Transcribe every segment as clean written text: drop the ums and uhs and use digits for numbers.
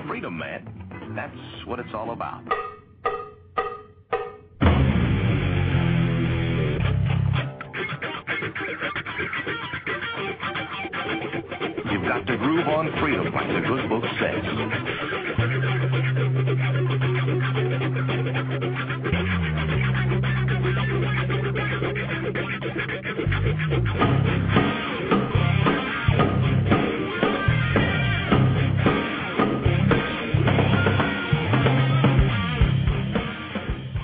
Freedom, man. That's what it's all about. You've got to groove on freedom, like the good book says.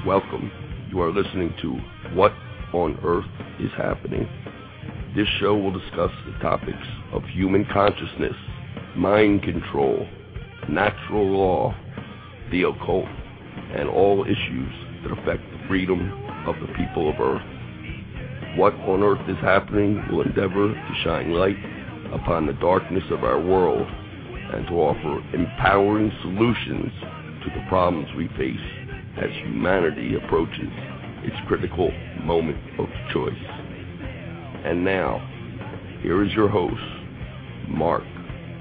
Welcome. You are listening to What on Earth is Happening. This show will discuss the topics of human consciousness, mind control, natural law, the occult, and all issues that affect the freedom of the people of Earth. What on Earth is Happening will endeavor to shine light upon the darkness of our world and to offer empowering solutions to the problems we face as humanity approaches its critical moment of choice. And now, here is your host, Mark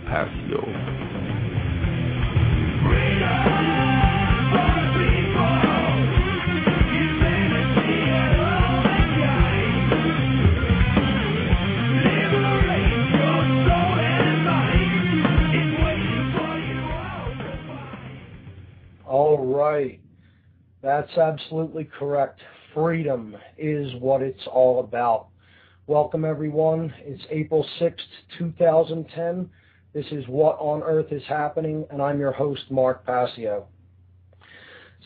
PASSIO. All right. That's absolutely correct. Freedom is what it's all about. Welcome, everyone. It's April 6th, 2010. This is What on Earth is Happening, and I'm your host, Mark PASSIO.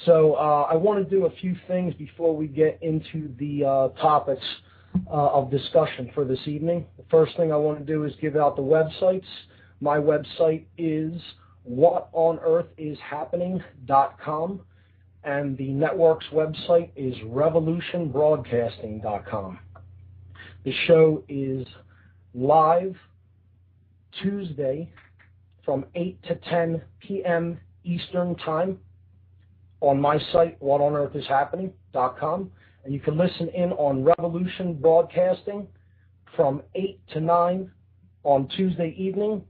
So I want to do a few things before we get into the topics of discussion for this evening. The first thing I want to do is give out the websites. My website is whatonearthishappening.com. And the network's website is revolutionbroadcasting.com. The show is live Tuesday from 8 to 10 p.m. Eastern Time on my site, whatonearthishappening.com. And you can listen in on Revolution Broadcasting from 8 to 9 on Tuesday evening,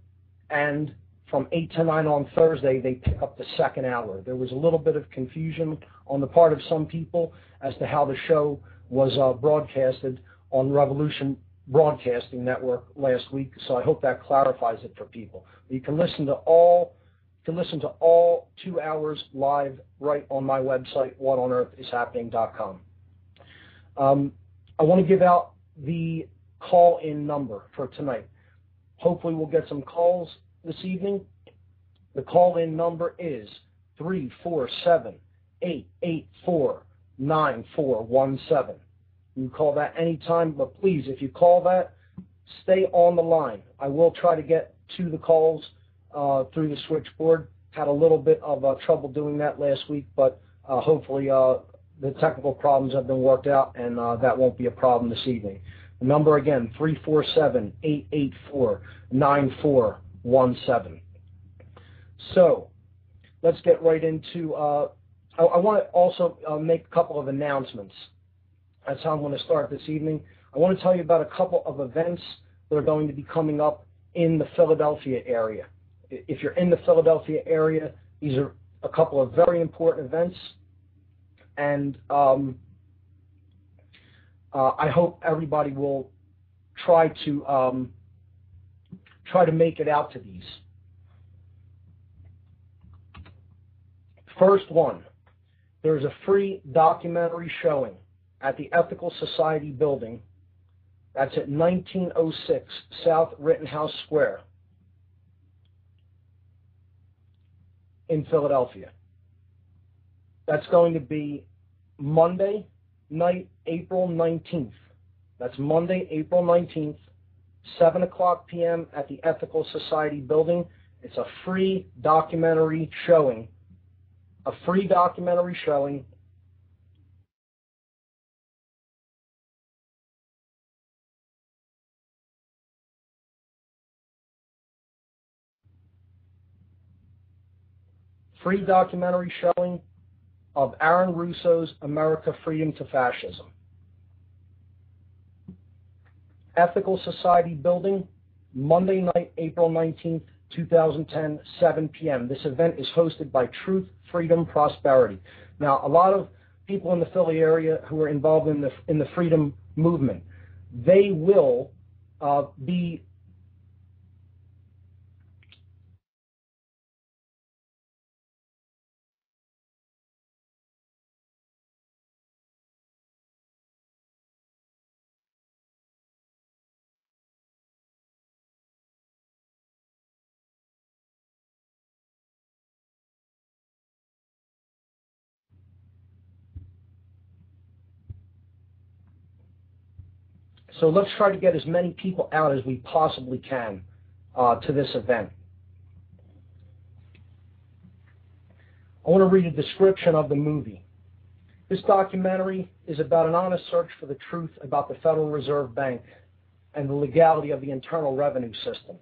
and from 8 to 9 on Thursday, they pick up the second hour. There was a little bit of confusion on the part of some people as to how the show was broadcasted on Revolution Broadcasting Network last week, so I hope that clarifies it for people. You can listen to all 2 hours live right on my website, whatonearthishappening.com. I want to give out the call-in number for tonight. Hopefully we'll get some calls this evening. The call-in number is 347-884-9417. You can call that anytime, but please, if you call that, stay on the line. I will try to get to the calls through the switchboard. Had a little bit of trouble doing that last week, but hopefully the technical problems have been worked out, and that won't be a problem this evening. The number again, 347-884-9417. So let's get right into, I want to also make a couple of announcements. That's how I'm going to start this evening. I want to tell you about a couple of events that are going to be coming up in the Philadelphia area. If you're in the Philadelphia area, these are a couple of very important events, and I hope everybody will try to make it out to these. First one, there's a free documentary showing at the Ethical Society building. That's at 1906 South Rittenhouse Square in Philadelphia. That's going to be Monday night, April 19th. That's Monday, April 19th, 7 o'clock p.m. at the Ethical Society building. It's a free documentary showing. A free documentary showing. Free documentary showing of Aaron Russo's America Freedom to Fascism. Ethical Society building, Monday night, April 19th, 2010, 7 p.m. This event is hosted by Truth, Freedom, Prosperity. Now, a lot of people in the Philly area who are involved in the freedom movement, they will be so let's try to get as many people out as we possibly can to this event. I want to read a description of the movie. This documentary is about an honest search for the truth about the Federal Reserve Bank and the legality of the Internal Revenue System.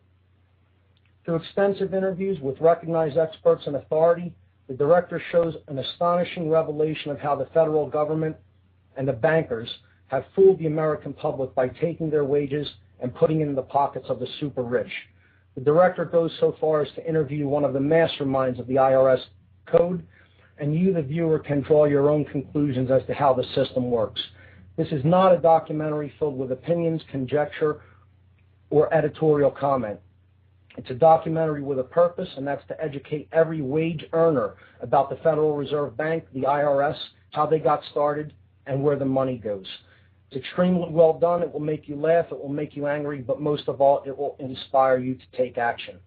Through extensive interviews with recognized experts and authority, the director shows an astonishing revelation of how the federal government and the bankers have fooled the American public by taking their wages and putting it in the pockets of the super rich. The director goes so far as to interview one of the masterminds of the IRS code, and you, the viewer, can draw your own conclusions as to how the system works. This is not a documentary filled with opinions, conjecture, or editorial comment. It's a documentary with a purpose, and that's to educate every wage earner about the Federal Reserve Bank, the IRS, how they got started, and where the money goes. It's extremely well done. It will make you laugh. It will make you angry. But most of all, it will inspire you to take action.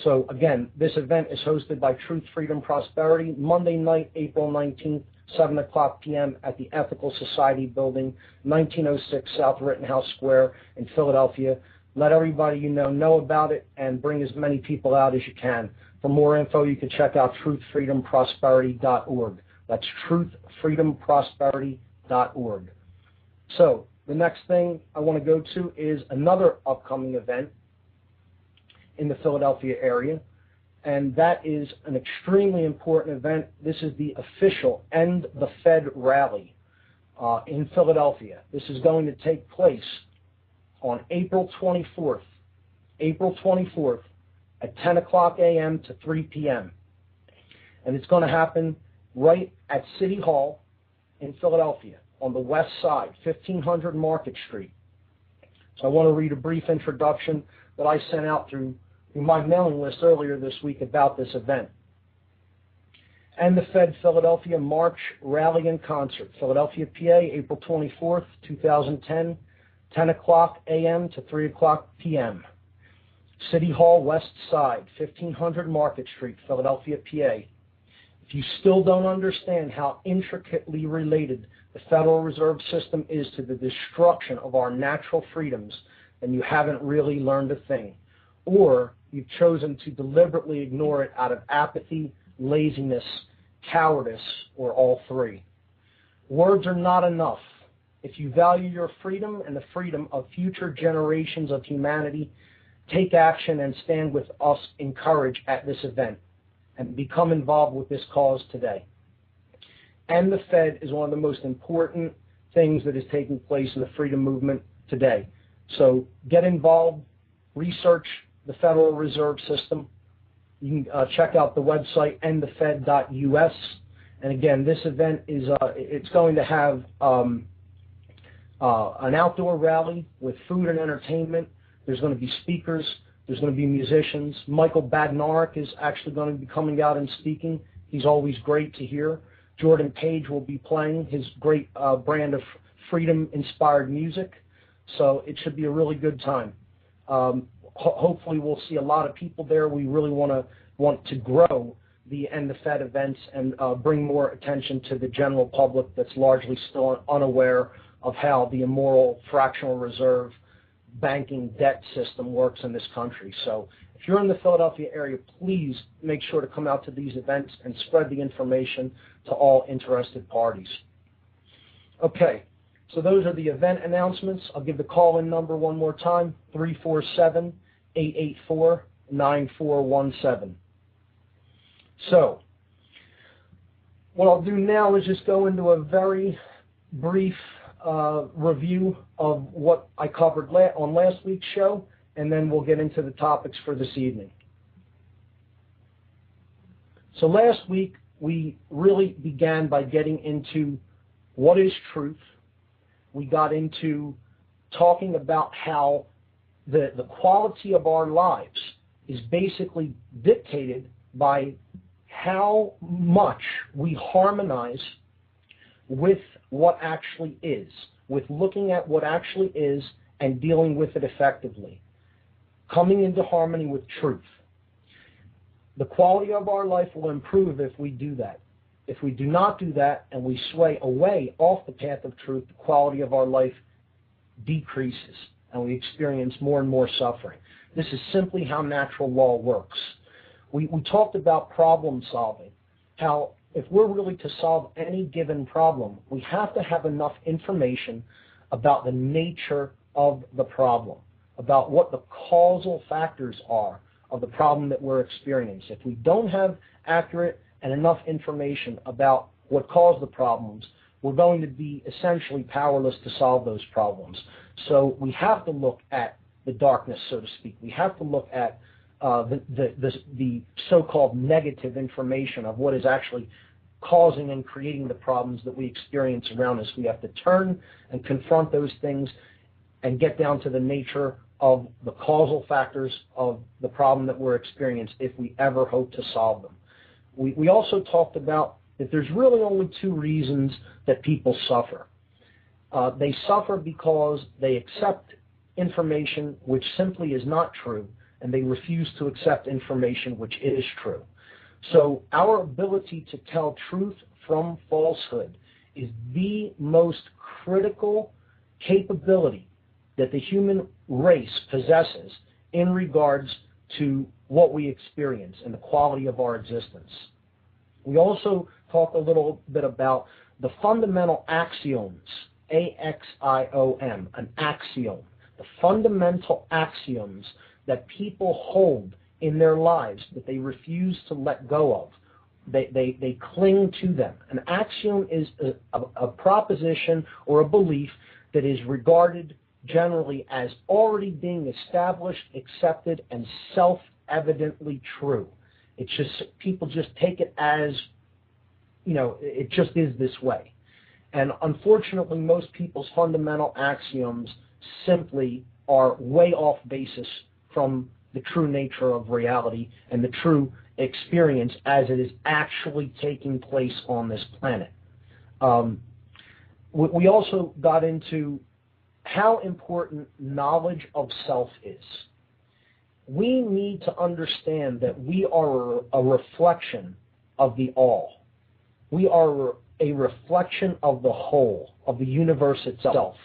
So, again, this event is hosted by Truth, Freedom, Prosperity, Monday night, April 19th, 7 o'clock p.m. at the Ethical Society Building, 1906 South Rittenhouse Square in Philadelphia. Let everybody you know about it and bring as many people out as you can. For more info, you can check out truthfreedomprosperity.org. That's truthfreedomprosperity.org. So the next thing I want to go to is another upcoming event in the Philadelphia area, and that is an extremely important event. This is the official End the Fed rally in Philadelphia. This is going to take place on April 24th at 10 o'clock a.m. to 3 p.m. And it's going to happen right at City Hall in Philadelphia on the west side, 1500 Market Street. So I want to read a brief introduction that I sent out through my mailing list earlier this week about this event. And the Fed Philadelphia March Rally and Concert, Philadelphia, PA, April 24th, 2010, 10 o'clock a.m. to 3 o'clock p.m. City Hall, West Side, 1500 Market Street, Philadelphia, PA. If you still don't understand how intricately related the Federal Reserve System is to the destruction of our natural freedoms, then you haven't really learned a thing. Or you've chosen to deliberately ignore it out of apathy, laziness, cowardice, or all three. Words are not enough. If you value your freedom and the freedom of future generations of humanity, take action and stand with us in courage at this event and become involved with this cause today. And the Fed is one of the most important things that is taking place in the freedom movement today. So get involved, research the Federal Reserve System. You can check out the website endthefed.us. And again, this event is it's going to have an outdoor rally with food and entertainment. There's going to be speakers. There's going to be musicians. Michael Badnarik is actually going to be coming out and speaking. He's always great to hear. Jordan Page will be playing his great brand of freedom-inspired music. So it should be a really good time. Hopefully we'll see a lot of people there. We really want to grow the End the Fed events and bring more attention to the general public that's largely still unaware of how the immoral fractional reserve banking debt system works in this country. So if you're in the Philadelphia area, please make sure to come out to these events and spread the information to all interested parties. Okay, so those are the event announcements. I'll give the call-in number one more time, 347-884-9417. So what I'll do now is just go into a very brief review of what I covered on last week's show, and then we'll get into the topics for this evening. So last week, we really began by getting into what is truth. We got into talking about how the quality of our lives is basically dictated by how much we harmonize with what actually is, with looking at what actually is and dealing with it effectively, coming into harmony with truth. The quality of our life will improve if we do that. If we do not do that and we sway away off the path of truth, the quality of our life decreases and we experience more and more suffering. This is simply how natural law works. We talked about problem solving, how if we're really to solve any given problem, we have to have enough information about the nature of the problem, about what the causal factors are of the problem that we're experiencing. If we don't have accurate and enough information about what caused the problems, we're going to be essentially powerless to solve those problems. So we have to look at the darkness, so to speak. We have to look at the so-called negative information of what is actually causing and creating the problems that we experience around us. We have to turn and confront those things and get down to the nature of the causal factors of the problem that we're experiencing if we ever hope to solve them. We also talked about that there's really only two reasons that people suffer. They suffer because they accept information which simply is not true, and they refuse to accept information which is true. So our ability to tell truth from falsehood is the most critical capability that the human race possesses in regards to what we experience and the quality of our existence. We also talked a little bit about the fundamental axioms, A-X-I-O-M, an axiom, the fundamental axioms that people hold in their lives that they refuse to let go of. They cling to them. An axiom is a proposition or a belief that is regarded generally as already being established, accepted, and self-evidently true. It's just, people just take it as, it just is this way. And unfortunately, most people's fundamental axioms simply are way off basis from the true nature of reality and the true experience as it is actually taking place on this planet. We also got into how important knowledge of self is. We need to understand that we are a reflection of the all. We are a reflection of the whole, of the universe itself.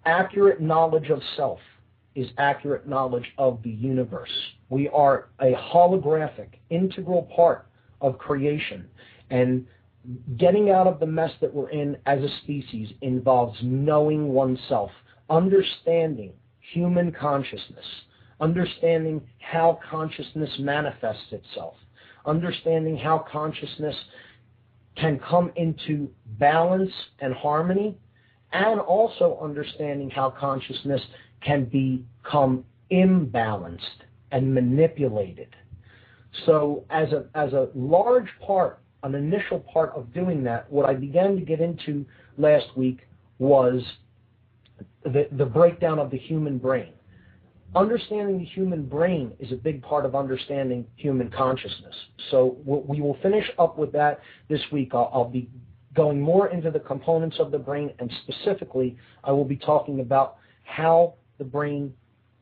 Accurate knowledge of self is accurate knowledge of the universe. We are a holographic, integral part of creation, and getting out of the mess that we're in as a species involves knowing oneself, understanding human consciousness, understanding how consciousness manifests itself, understanding how consciousness can come into balance and harmony, and also understanding how consciousness can become imbalanced and manipulated. So as a large part, an initial part of doing that, what I began to get into last week was the breakdown of the human brain. Understanding the human brain is a big part of understanding human consciousness. So we will finish up with that this week. I'll be going more into the components of the brain, and specifically, I will be talking about how the brain,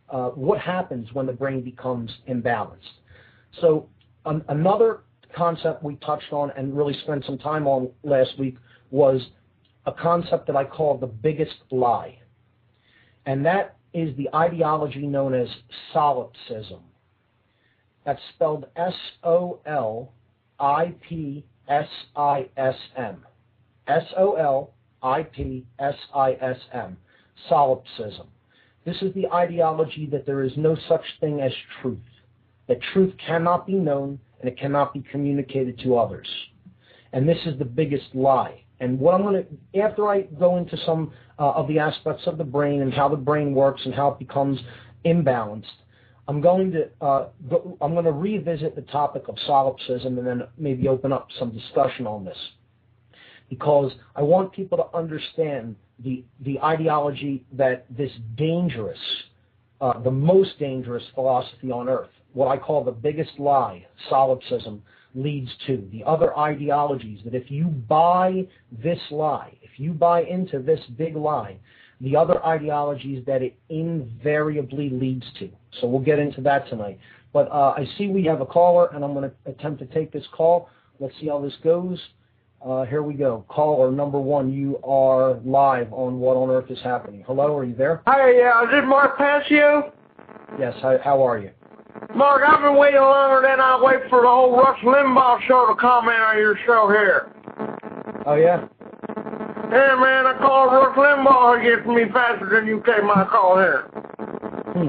what happens when the brain becomes imbalanced. So another concept we touched on and really spent some time on last week was a concept that I call the biggest lie. And that is the ideology known as solipsism. That's spelled S-O-L-I-P-S-I-S-M. S-O-L-I-P-S-I-S-M. Solipsism. This is the ideology that there is no such thing as truth, that truth cannot be known and it cannot be communicated to others. And this is the biggest lie. And what I'm going to, after I go into some of the aspects of the brain and how the brain works and how it becomes imbalanced, I'm going to revisit the topic of solipsism and then maybe open up some discussion on this, because I want people to understand the ideology that this dangerous, the most dangerous philosophy on earth, what I call the biggest lie, solipsism, leads to. The other ideologies, that if you buy this lie, if you buy into this big lie, the other ideologies that it invariably leads to. So we'll get into that tonight. But I see we have a caller, and I'm going to attempt to take this call. Let's see how this goes. Here we go. Caller number 1, you are live on What on Earth is Happening. Hello, are you there? Hi, is this Mark Passio? Yes, how are you? Mark, I've been waiting longer than I wait for the whole Rush Limbaugh show to comment on your show here. Oh, yeah? Yeah, man, I called Rush Limbaugh. He gets me faster than you take my call here. Do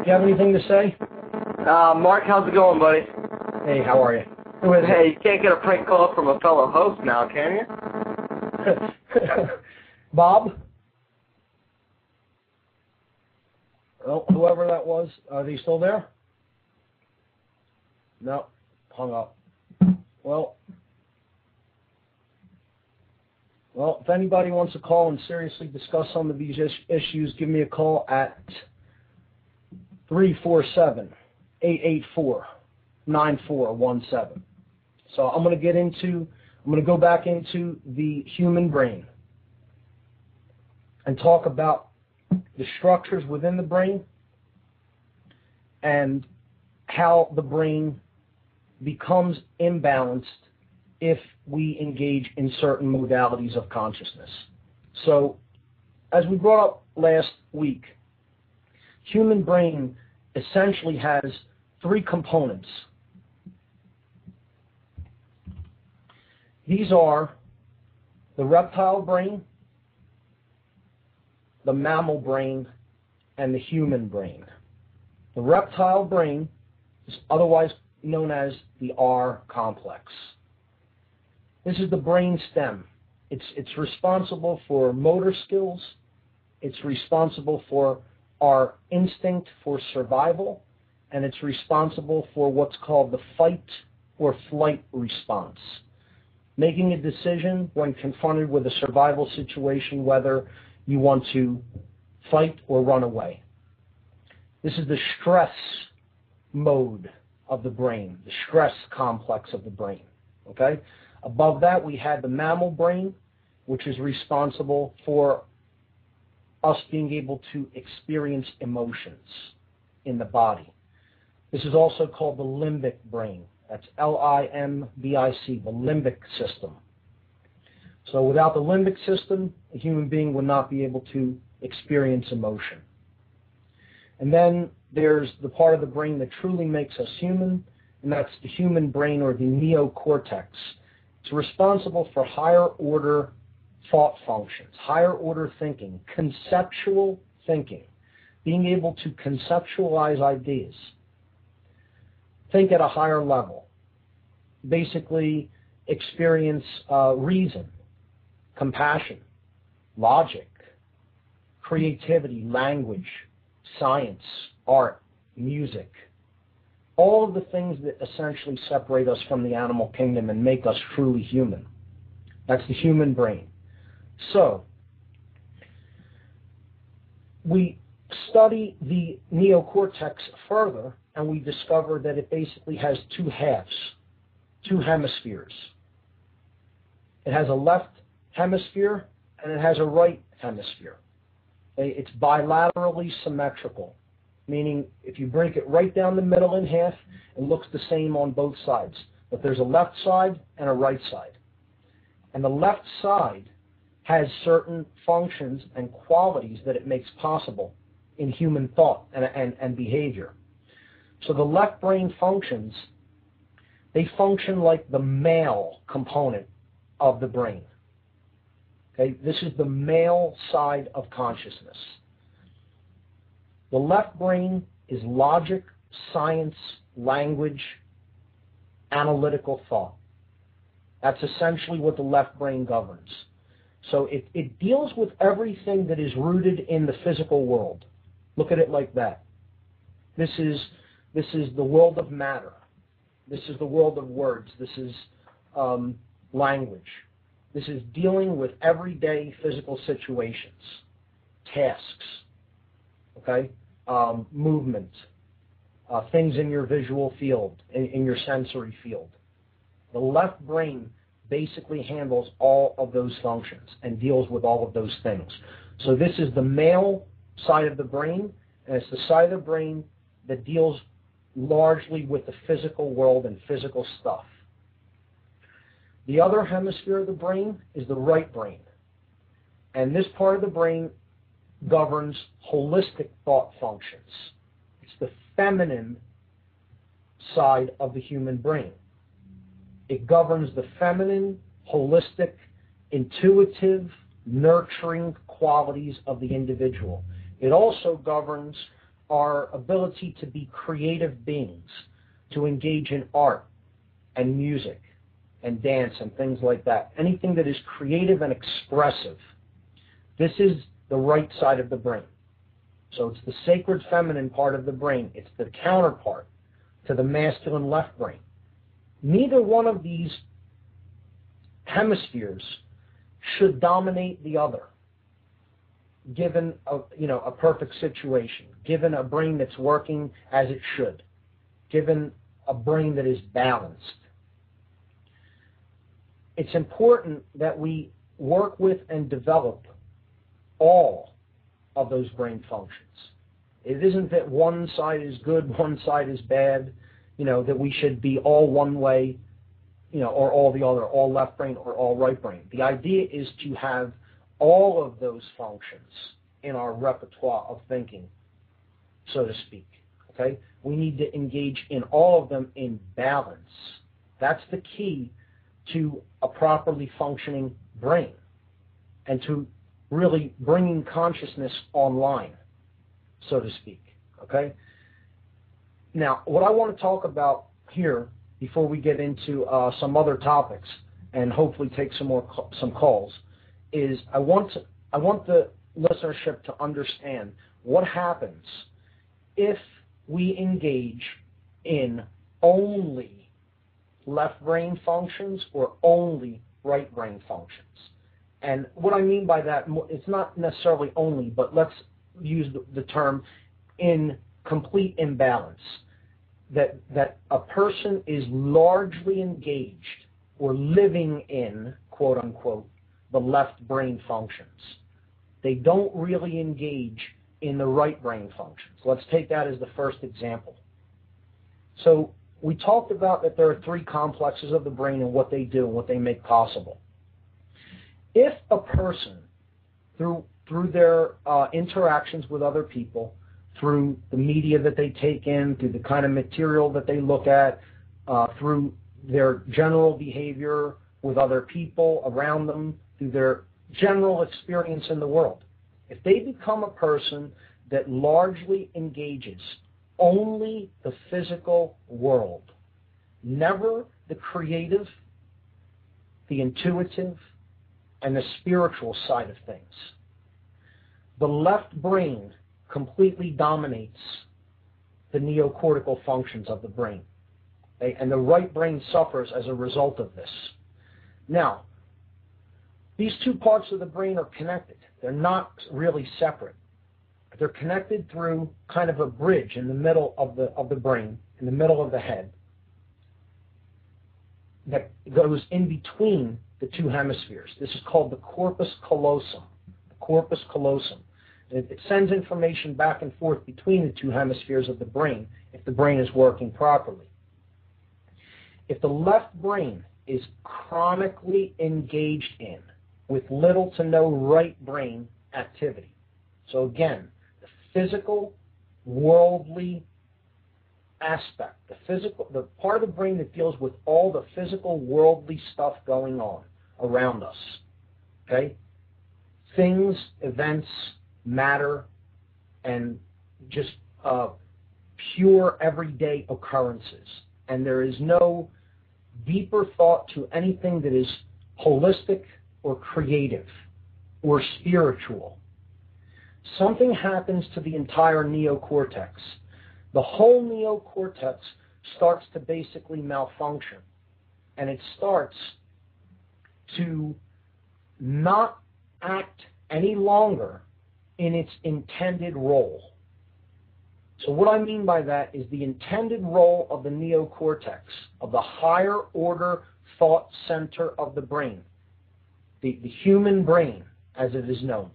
you have anything to say? Mark, how's it going, buddy? Hey, how are you? Hey, you can't get a prank call from a fellow host now, can you? Bob? Well, whoever that was, are they still there? No, hung up. Well, if anybody wants to call and seriously discuss some of these issues, give me a call at 347-884-9417. So I'm going to go back into the human brain and talk about the structures within the brain and how the brain becomes imbalanced if we engage in certain modalities of consciousness. So, as we brought up last week, human brain essentially has 3 components. These are the reptile brain, the mammal brain, and the human brain. The reptile brain is otherwise known as the R complex. This is the brain stem. It's responsible for motor skills. It's responsible for our instinct for survival, and it's responsible for what's called the fight or flight response. Making a decision when confronted with a survival situation, whether you want to fight or run away. This is the stress mode of the brain, the stress complex of the brain. Okay? Above that, we had the mammal brain, which is responsible for us being able to experience emotions in the body. This is also called the limbic brain. That's L-I-M-B-I-C, the limbic system. So without the limbic system, a human being would not be able to experience emotion. And then there's the part of the brain that truly makes us human, and that's the human brain, or the neocortex. It's responsible for higher order thought functions, higher order thinking, conceptual thinking, being able to conceptualize ideas, think at a higher level, basically experience reason, compassion, logic, creativity, language, science, art, music, all of the things that essentially separate us from the animal kingdom and make us truly human. That's the human brain. So, we study the neocortex further, and we discover that it basically has 2 halves, 2 hemispheres. It has a left hemisphere and it has a right hemisphere. It's bilaterally symmetrical, meaning if you break it right down the middle in half, it looks the same on both sides. But there's a left side and a right side. And the left side has certain functions and qualities that it makes possible in human thought and behavior. So the left brain functions, they function like the male component of the brain. Okay? This is the male side of consciousness. The left brain is logic, science, language, analytical thought. That's essentially what the left brain governs. So it deals with everything that is rooted in the physical world. Look at it like that. This is the world of matter. This is the world of words. This is language. This is dealing with everyday physical situations, tasks, okay, movement, things in your visual field, in your sensory field. The left brain basically handles all of those functions and deals with all of those things. So this is the male side of the brain, and it's the side of the brain that deals largely with the physical world and physical stuff. The other hemisphere of the brain is the right brain. And this part of the brain governs holistic thought functions. It's the feminine side of the human brain. It governs the feminine, holistic, intuitive, nurturing qualities of the individual. It also governs our ability to be creative beings, to engage in art and music and dance and things like that. Anything that is creative and expressive. This is the right side of the brain. So it's the sacred feminine part of the brain. It's the counterpart to the masculine left brain. Neither one of these hemispheres should dominate the other, given a perfect situation, given a brain that's working as it should, given a brain that is balanced. It's important that we work with and develop all of those brain functions. It isn't that one side is good, one side is bad, that we should be all one way, or all the other, all left brain or all right brain. The idea is to have all of those functions in our repertoire of thinking, so to speak. Okay? We need to engage in all of them in balance. That's the key to a properly functioning brain and to really bringing consciousness online, so to speak. Okay? Now, what I want to talk about here before we get into some other topics and hopefully take some calls is I want the listenership to understand what happens if we engage in only left brain functions or only right brain functions. And what I mean by that, it's not necessarily only, but let's use the term in complete imbalance, that a person is largely engaged or living in, quote unquote, the left brain functions. They don't really engage in the right brain functions. Let's take that as the first example. So we talked about that there are three complexes of the brain and what they do and what they make possible. If a person, through their interactions with other people, through the media that they take in, through the kind of material that they look at, through their general behavior with other people around them, through their general experience in the world, if they become a person that largely engages only the physical world, never the creative, the intuitive, and the spiritual side of things, the left brain completely dominates the neocortical functions of the brain. Okay? And the right brain suffers as a result of this. Now, these two parts of the brain are connected. They're not really separate. They're connected through kind of a bridge in the middle of the brain, in the middle of the head, that goes in between the two hemispheres. This is called the corpus callosum. The corpus callosum. It sends information back and forth between the two hemispheres of the brain if the brain is working properly. If the left brain is chronically engaged in with little to no right brain activity, so again, the physical, worldly aspect, the part of the brain that deals with all the physical, worldly stuff going on around us, okay? Things, events, matter, and just pure everyday occurrences. And there is no deeper thought to anything that is holistic or creative or spiritual. Something happens to the entire neocortex the whole neocortex starts to basically malfunction, and it starts to not act any longer in its intended role. So what I mean by that is the intended role of the neocortex, of the higher order thought center of the brain, the human brain as it is known,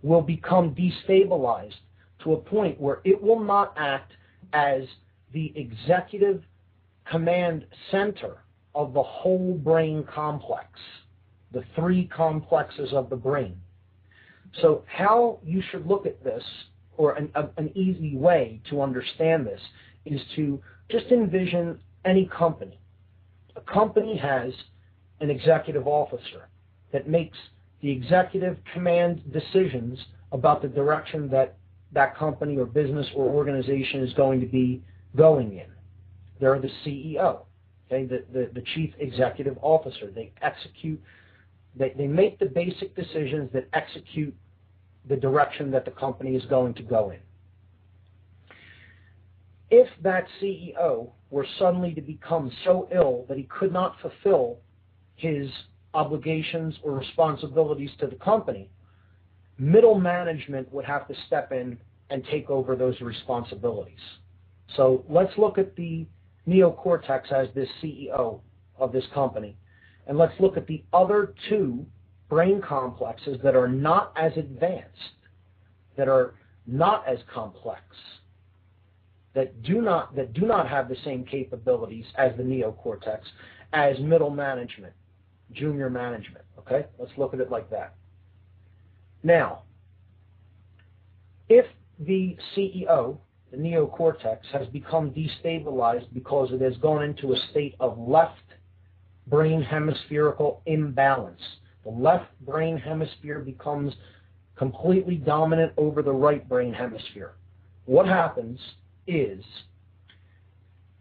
will become destabilized to a point where it will not act as the executive command center of the whole brain complex, the three complexes of the brain. So how you should look at this, or an easy way to understand this, is to just envision any company. A company has an executive officer that makes the executive command decisions about the direction that that company or business or organization is going to be going in. They're the CEO, okay, the chief executive officer. They execute, they make the basic decisions that execute the direction that the company is going to go in. If that CEO were suddenly to become so ill that he could not fulfill his obligations or responsibilities to the company, middle management would have to step in and take over those responsibilities. So let's look at the neocortex as this CEO of this company, and let's look at the other two brain complexes that are not as advanced, that are not as complex, that do not have the same capabilities as the neocortex, as middle management, junior management. Okay, let's look at it like that. Now, if the CEO, the neocortex, has become destabilized because it has gone into a state of left brain hemispherical imbalance, the left brain hemisphere becomes completely dominant over the right brain hemisphere. What happens is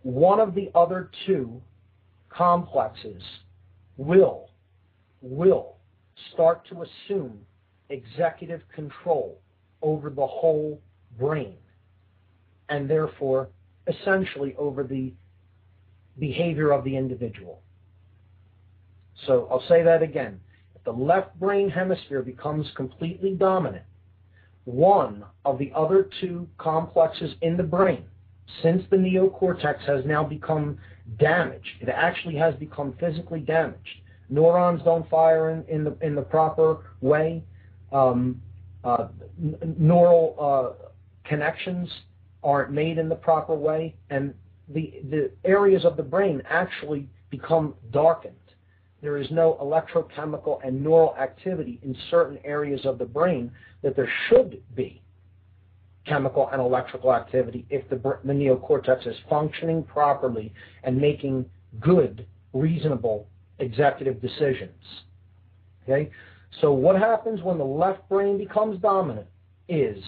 one of the other two complexes will start to assume executive control over the whole brain, and therefore essentially over the behavior of the individual. So I'll say that again. If the left brain hemisphere becomes completely dominant, one of the other two complexes in the brain, since the neocortex has now become damaged, it actually has become physically damaged. Neurons don't fire in the proper way. Neural connections aren't made in the proper way, and the areas of the brain actually become darkened. There is no electrochemical and neural activity in certain areas of the brain that there should be chemical and electrical activity if the neocortex is functioning properly and making good, reasonable executive decisions. Okay? So what happens when the left brain becomes dominant is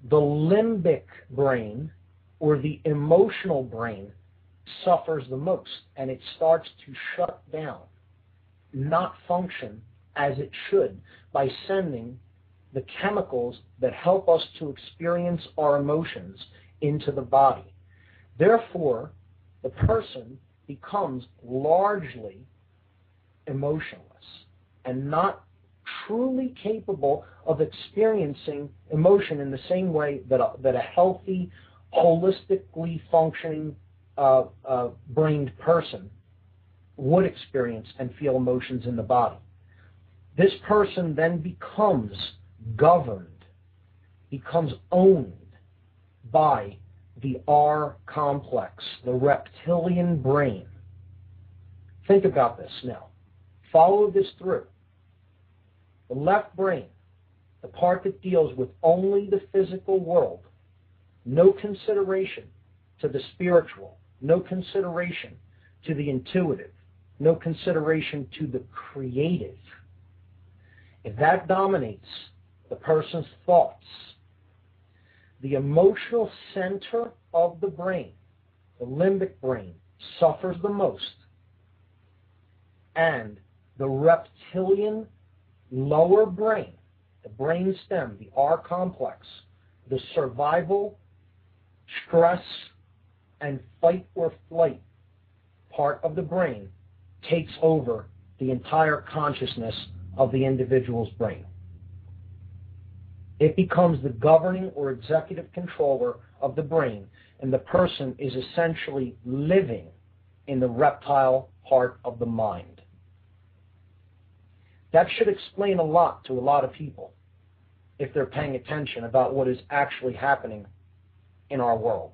the limbic brain, or the emotional brain, suffers the most, and it starts to shut down, not function as it should, by sending the chemicals that help us to experience our emotions into the body. Therefore, the person becomes largely emotionless and not truly capable of experiencing emotion in the same way that a healthy, holistically functioning brained person would experience and feel emotions in the body. This person then becomes governed, becomes owned by the R complex, the reptilian brain. Think about this now. Follow this through. The left brain, the part that deals with only the physical world, no consideration to the spiritual, no consideration to the intuitive, no consideration to the creative. If that dominates the person's thoughts, the emotional center of the brain, the limbic brain, suffers the most, and the reptilian lower brain, the brain stem, the R complex, the survival stress and fight or flight part of the brain takes over the entire consciousness of the individual's brain. It becomes the governing or executive controller of the brain, and the person is essentially living in the reptile part of the mind. That should explain a lot to a lot of people if they're paying attention about what is actually happening in our world,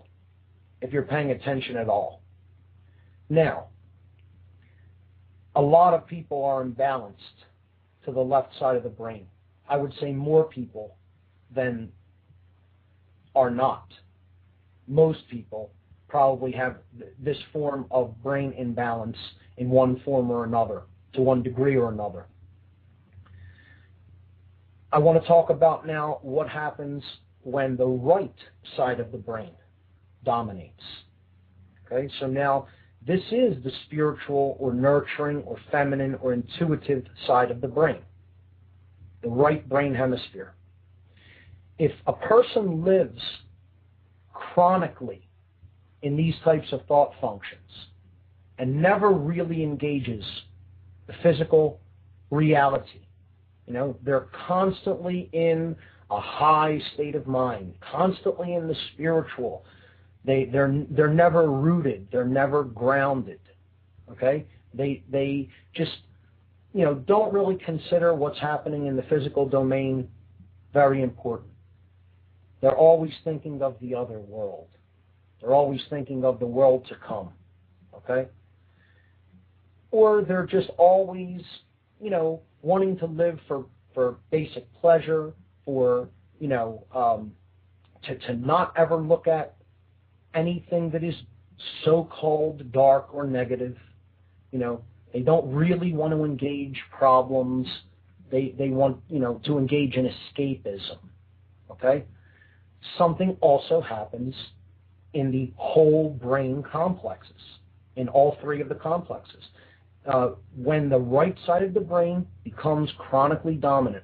if you're paying attention at all. Now, a lot of people are imbalanced to the left side of the brain. I would say more people than are not. Most people probably have this form of brain imbalance in one form or another, to one degree or another. I want to talk about now what happens when the right side of the brain dominates. Okay, so now this is the spiritual or nurturing or feminine or intuitive side of the brain, the right brain hemisphere. If a person lives chronically in these types of thought functions and never really engages the physical reality, they're constantly in a high state of mind, constantly in the spiritual. They're never rooted. They're never grounded. Okay? They just don't really consider what's happening in the physical domain very important. They're always thinking of the other world. They're always thinking of the world to come. Okay? Or they're just always, wanting to live for basic pleasure, for, to not ever look at anything that is so-called dark or negative. They don't really want to engage problems. They want, to engage in escapism. Okay? Something also happens in the whole brain complexes, in all three of the complexes. When the right side of the brain becomes chronically dominant,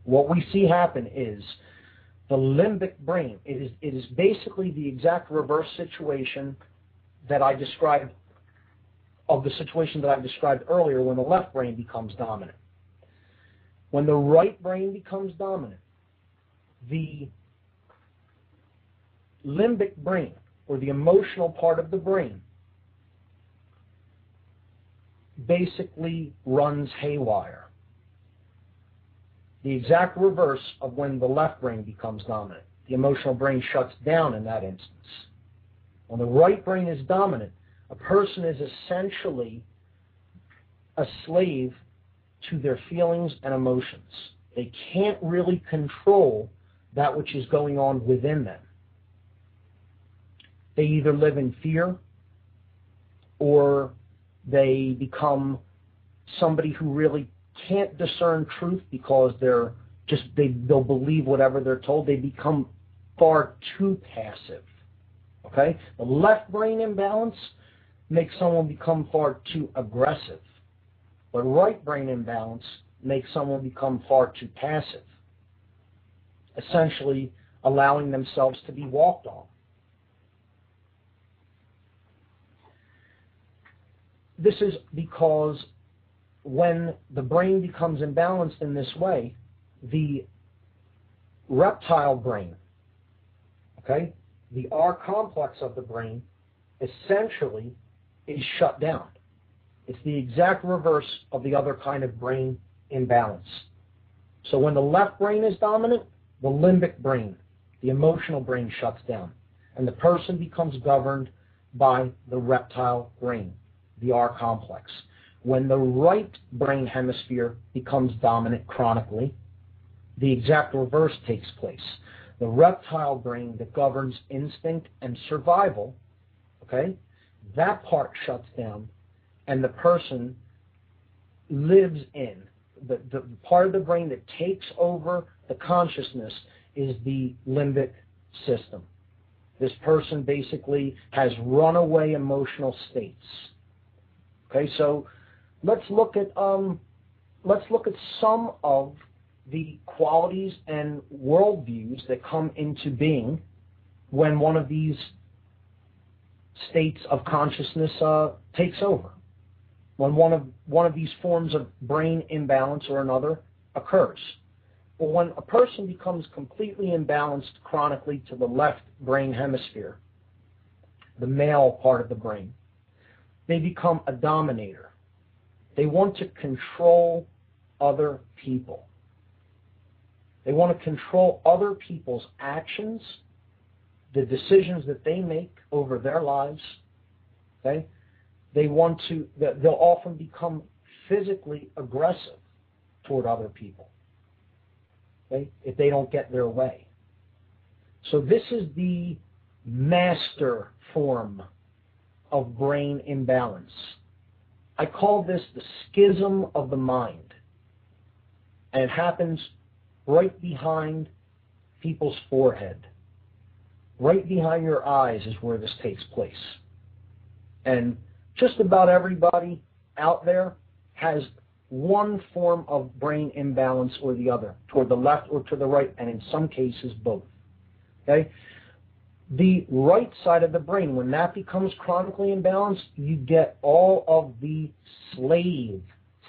what we see happen is the limbic brain. It is basically the exact reverse situation that I described, of the situation that I described earlier when the left brain becomes dominant. When the right brain becomes dominant, the limbic brain, or the emotional part of the brain, basically runs haywire. The exact reverse of when the left brain becomes dominant. The emotional brain shuts down in that instance. When the right brain is dominant, a person is essentially a slave to their feelings and emotions. They can't really control that which is going on within them. They either live in fear, or they become somebody who really can't discern truth because they'll believe whatever they're told. They become far too passive. Okay? The left brain imbalance makes someone become far too aggressive. The right brain imbalance makes someone become far too passive, essentially allowing themselves to be walked on. This is because when the brain becomes imbalanced in this way, the reptile brain, okay, the R complex of the brain, essentially is shut down. It's the exact reverse of the other kind of brain imbalance. So when the left brain is dominant, the limbic brain, the emotional brain, shuts down, and the person becomes governed by the reptile brain, the R complex. When the right brain hemisphere becomes dominant chronically, the exact reverse takes place. The reptile brain that governs instinct and survival, okay, that part shuts down, and the person lives in the part of the brain that takes over the consciousness is the limbic system. This person basically has runaway emotional states. Okay, so let's look at some of the qualities and worldviews that come into being when one of these states of consciousness takes over, when one of these forms of brain imbalance or another occurs. Well, when a person becomes completely imbalanced chronically to the left brain hemisphere, the male part of the brain, they become a dominator. They want to control other people. They want to control other people's actions, the decisions that they make over their lives. Okay? They'll often become physically aggressive toward other people, okay, if they don't get their way. So this is the master form of brain imbalance. I call this the schism of the mind. And it happens right behind people's forehead. Right behind your eyes is where this takes place. And just about everybody out there has one form of brain imbalance or the other, toward the left or to the right, and in some cases both. Okay? The right side of the brain, when that becomes chronically imbalanced, you get all of the slave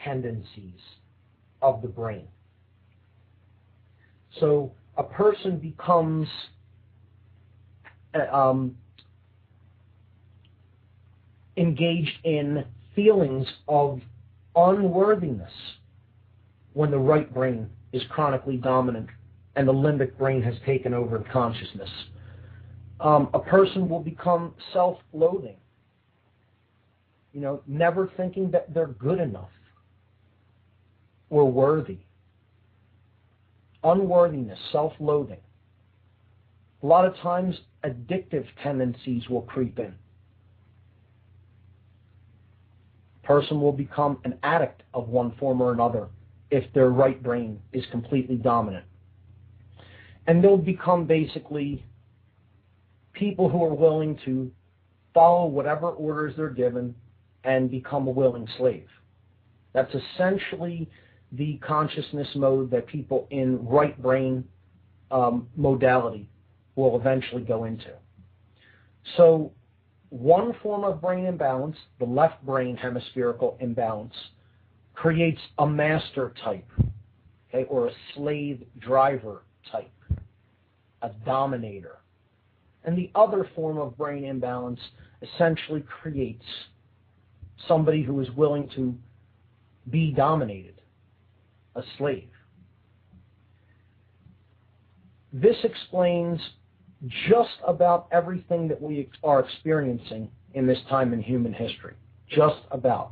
tendencies of the brain. So a person becomes engaged in feelings of unworthiness when the right brain is chronically dominant and the limbic brain has taken over the consciousness. A person will become self-loathing, never thinking that they're good enough or worthy. Unworthiness, self-loathing. A lot of times, addictive tendencies will creep in. A person will become an addict of one form or another if their right brain is completely dominant. And they'll become basically people who are willing to follow whatever orders they're given and become a willing slave. That's essentially the consciousness mode that people in right brain modality will eventually go into. So one form of brain imbalance, the left brain hemispherical imbalance, creates a master type, okay, or a slave driver type, a dominator. And the other form of brain imbalance essentially creates somebody who is willing to be dominated, a slave. This explains just about everything that we are experiencing in this time in human history. Just about.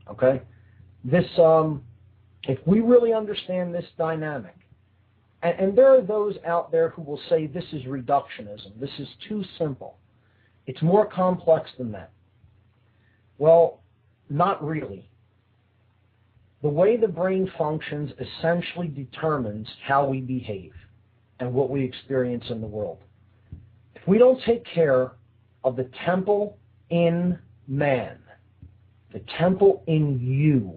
Okay? This, if we really understand this dynamic, and there are those out there who will say this is reductionism, this is too simple. It's more complex than that. Well, not really. The way the brain functions essentially determines how we behave and what we experience in the world. If we don't take care of the temple in man, the temple in you,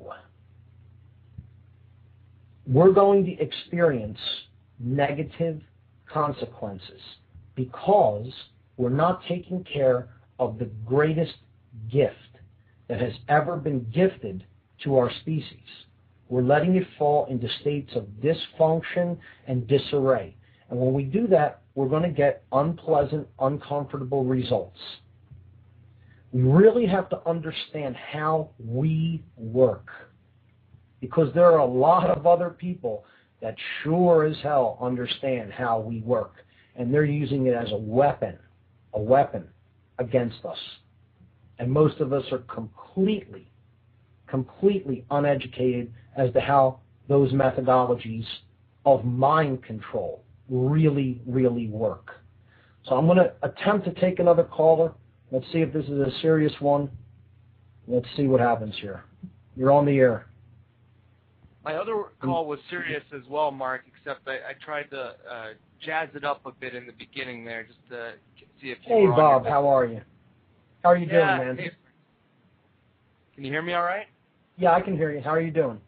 we're going to experience negative consequences because we're not taking care of the greatest gift that has ever been gifted to our species. We're letting it fall into states of dysfunction and disarray. And when we do that, we're going to get unpleasant, uncomfortable results. We really have to understand how we work, because there are a lot of other people that sure as hell understand how we work, and they're using it as a weapon against us. And most of us are completely uneducated as to how those methodologies of mind control really, really work. So I'm going to attempt to take another caller. Let's see if this is a serious one. Let's see what happens here. You're on the air. My other call was serious as well, Mark, except I tried to jazz it up a bit in the beginning there just to see if you were on. Hey, Bob, how are you? How are you doing, man? Hey. Can you hear me all right? Yeah, I can hear you. How are you doing?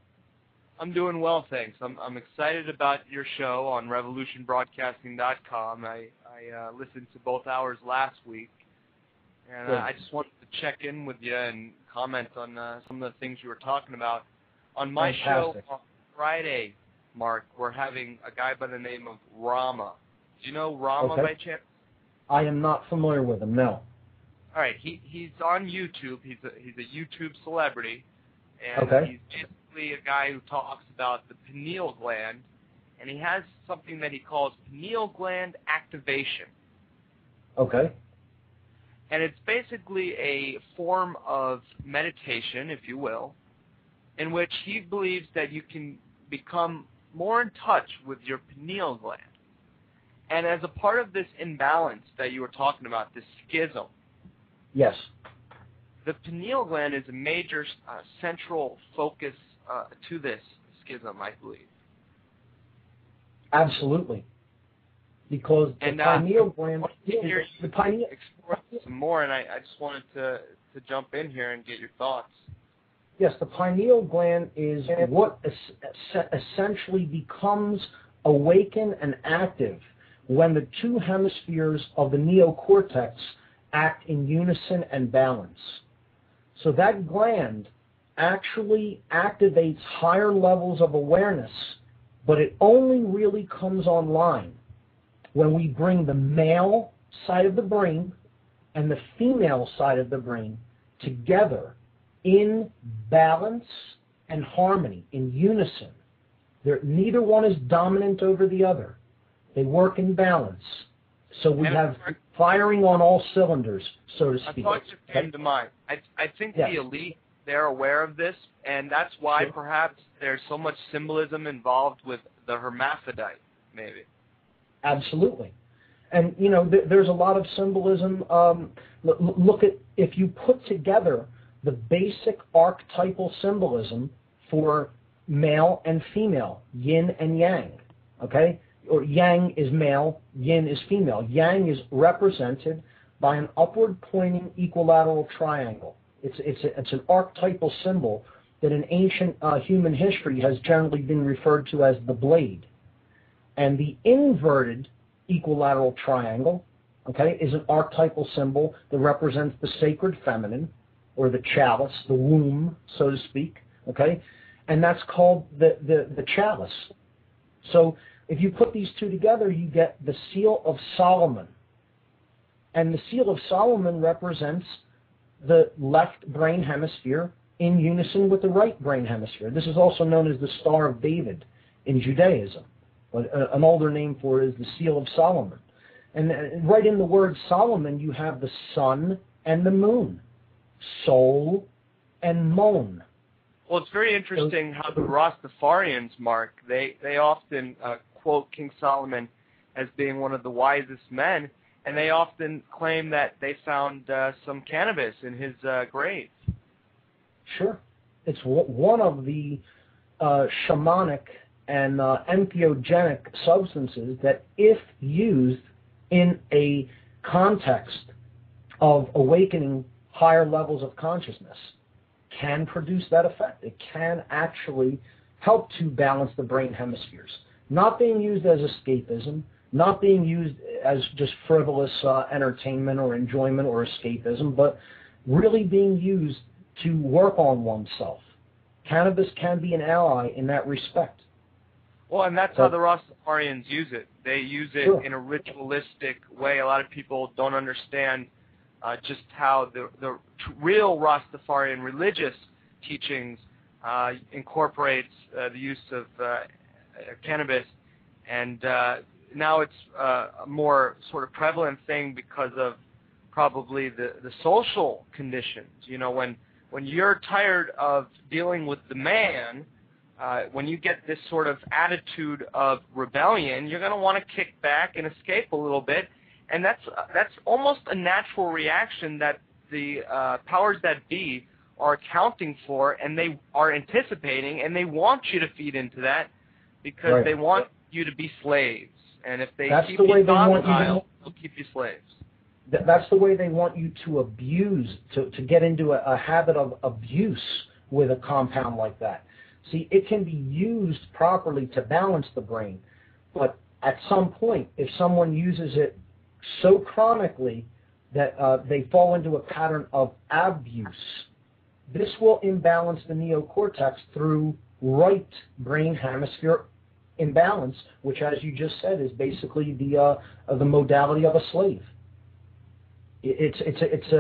I'm doing well, thanks. I'm excited about your show on revolutionbroadcasting.com. I I listened to both hours last week, and I just wanted to check in with you and comment on some of the things you were talking about. On my show on Friday, Mark, we're having a guy by the name of Rama. Do you know Rama by chance? I am not familiar with him, no. All right, he's on YouTube. He's a YouTube celebrity, and he's basically a guy who talks about the pineal gland, and he has something that he calls pineal gland activation. Okay. And it's basically a form of meditation, if you will, in which he believes that you can become more in touch with your pineal gland. And as a part of this imbalance that you were talking about, this schism, yes, the pineal gland is a major central focus to this schism, I believe. Absolutely. Because the pineal gland... the pineal explore some more, and I just wanted to jump in here and get your thoughts. Yes, the pineal gland is what essentially becomes awakened and active when the two hemispheres of the neocortex act in unison and balance. So that gland actually activates higher levels of awareness, but it only really comes online when we bring the male side of the brain and the female side of the brain together in balance and harmony, in unison. Neither one is dominant over the other. They work in balance. So we have firing on all cylinders, so to speak. A thought just came to mind. I think the elite, they're aware of this, and that's why perhaps there's so much symbolism involved with the hermaphrodite, maybe. Absolutely. And, you know, there's a lot of symbolism. Look at, if you put together the basic archetypal symbolism for male and female, yin and yang, okay? Or yang is male, yin is female. Yang is represented by an upward pointing equilateral triangle. It's an archetypal symbol that in ancient human history has generally been referred to as the blade. And the inverted equilateral triangle, okay, is an archetypal symbol that represents the sacred feminine, or the chalice, the womb, so to speak, okay? And that's called the chalice. So if you put these two together, you get the Seal of Solomon. And the Seal of Solomon represents the left brain hemisphere in unison with the right brain hemisphere. This is also known as the Star of David in Judaism. But an older name for it is the Seal of Solomon. And right in the word Solomon, you have the sun and the moon, soul and mon. Well, it's very interesting how the Rastafarians, Mark, they often quote King Solomon as being one of the wisest men, and they often claim that they found some cannabis in his grave. Sure. It's one of the shamanic and entheogenic substances that, if used in a context of awakening higher levels of consciousness, can produce that effect. It can actually help to balance the brain hemispheres. Not being used as escapism, not being used as just frivolous entertainment or enjoyment or escapism, but really being used to work on oneself. Cannabis can be an ally in that respect. Well, and that's how the Rastafarians use it. They use it in a ritualistic way. A lot of people don't understand just how the real Rastafarian religious teachings incorporates the use of cannabis, and now it's a more sort of prevalent thing because of probably the social conditions. You know, when you're tired of dealing with the man, when you get this sort of attitude of rebellion, you're going to want to kick back and escape a little bit. And that's almost a natural reaction that the powers that be are accounting for, and they are anticipating, and they want you to feed into that because they want you to be slaves. And if they keep you docile, they'll keep you slaves. That's the way they want you to abuse, to get into a habit of abuse with a compound like that. See, it can be used properly to balance the brain, but at some point, if someone uses it so chronically that they fall into a pattern of abuse. This will imbalance the neocortex through right brain hemisphere imbalance, which, as you just said, is basically the modality of a slave. It's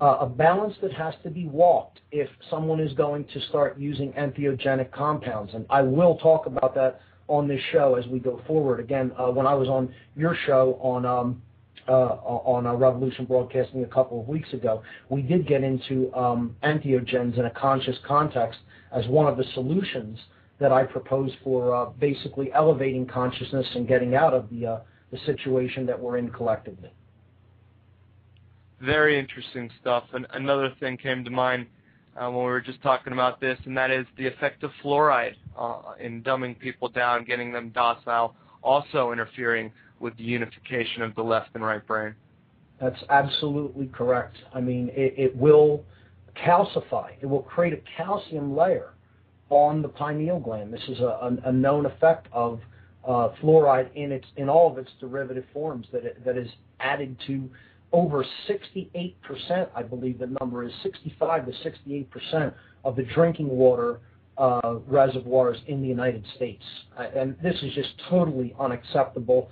a balance that has to be walked if someone is going to start using entheogenic compounds, and I will talk about that on this show as we go forward. Again, when I was on your show on Revolution Broadcasting a couple of weeks ago, we did get into entheogens in a conscious context as one of the solutions that I propose for basically elevating consciousness and getting out of the situation that we're in collectively. Very interesting stuff. And another thing came to mind when we were just talking about this, and that is the effect of fluoride in dumbing people down, getting them docile, also interfering with the unification of the left and right brain. That's absolutely correct. I mean, it will calcify. It will create a calcium layer on the pineal gland. This is a known effect of fluoride in all of its derivative forms that is added to over 68%, I believe the number is 65 to 68% of the drinking water reservoirs in the United States. And this is just totally unacceptable.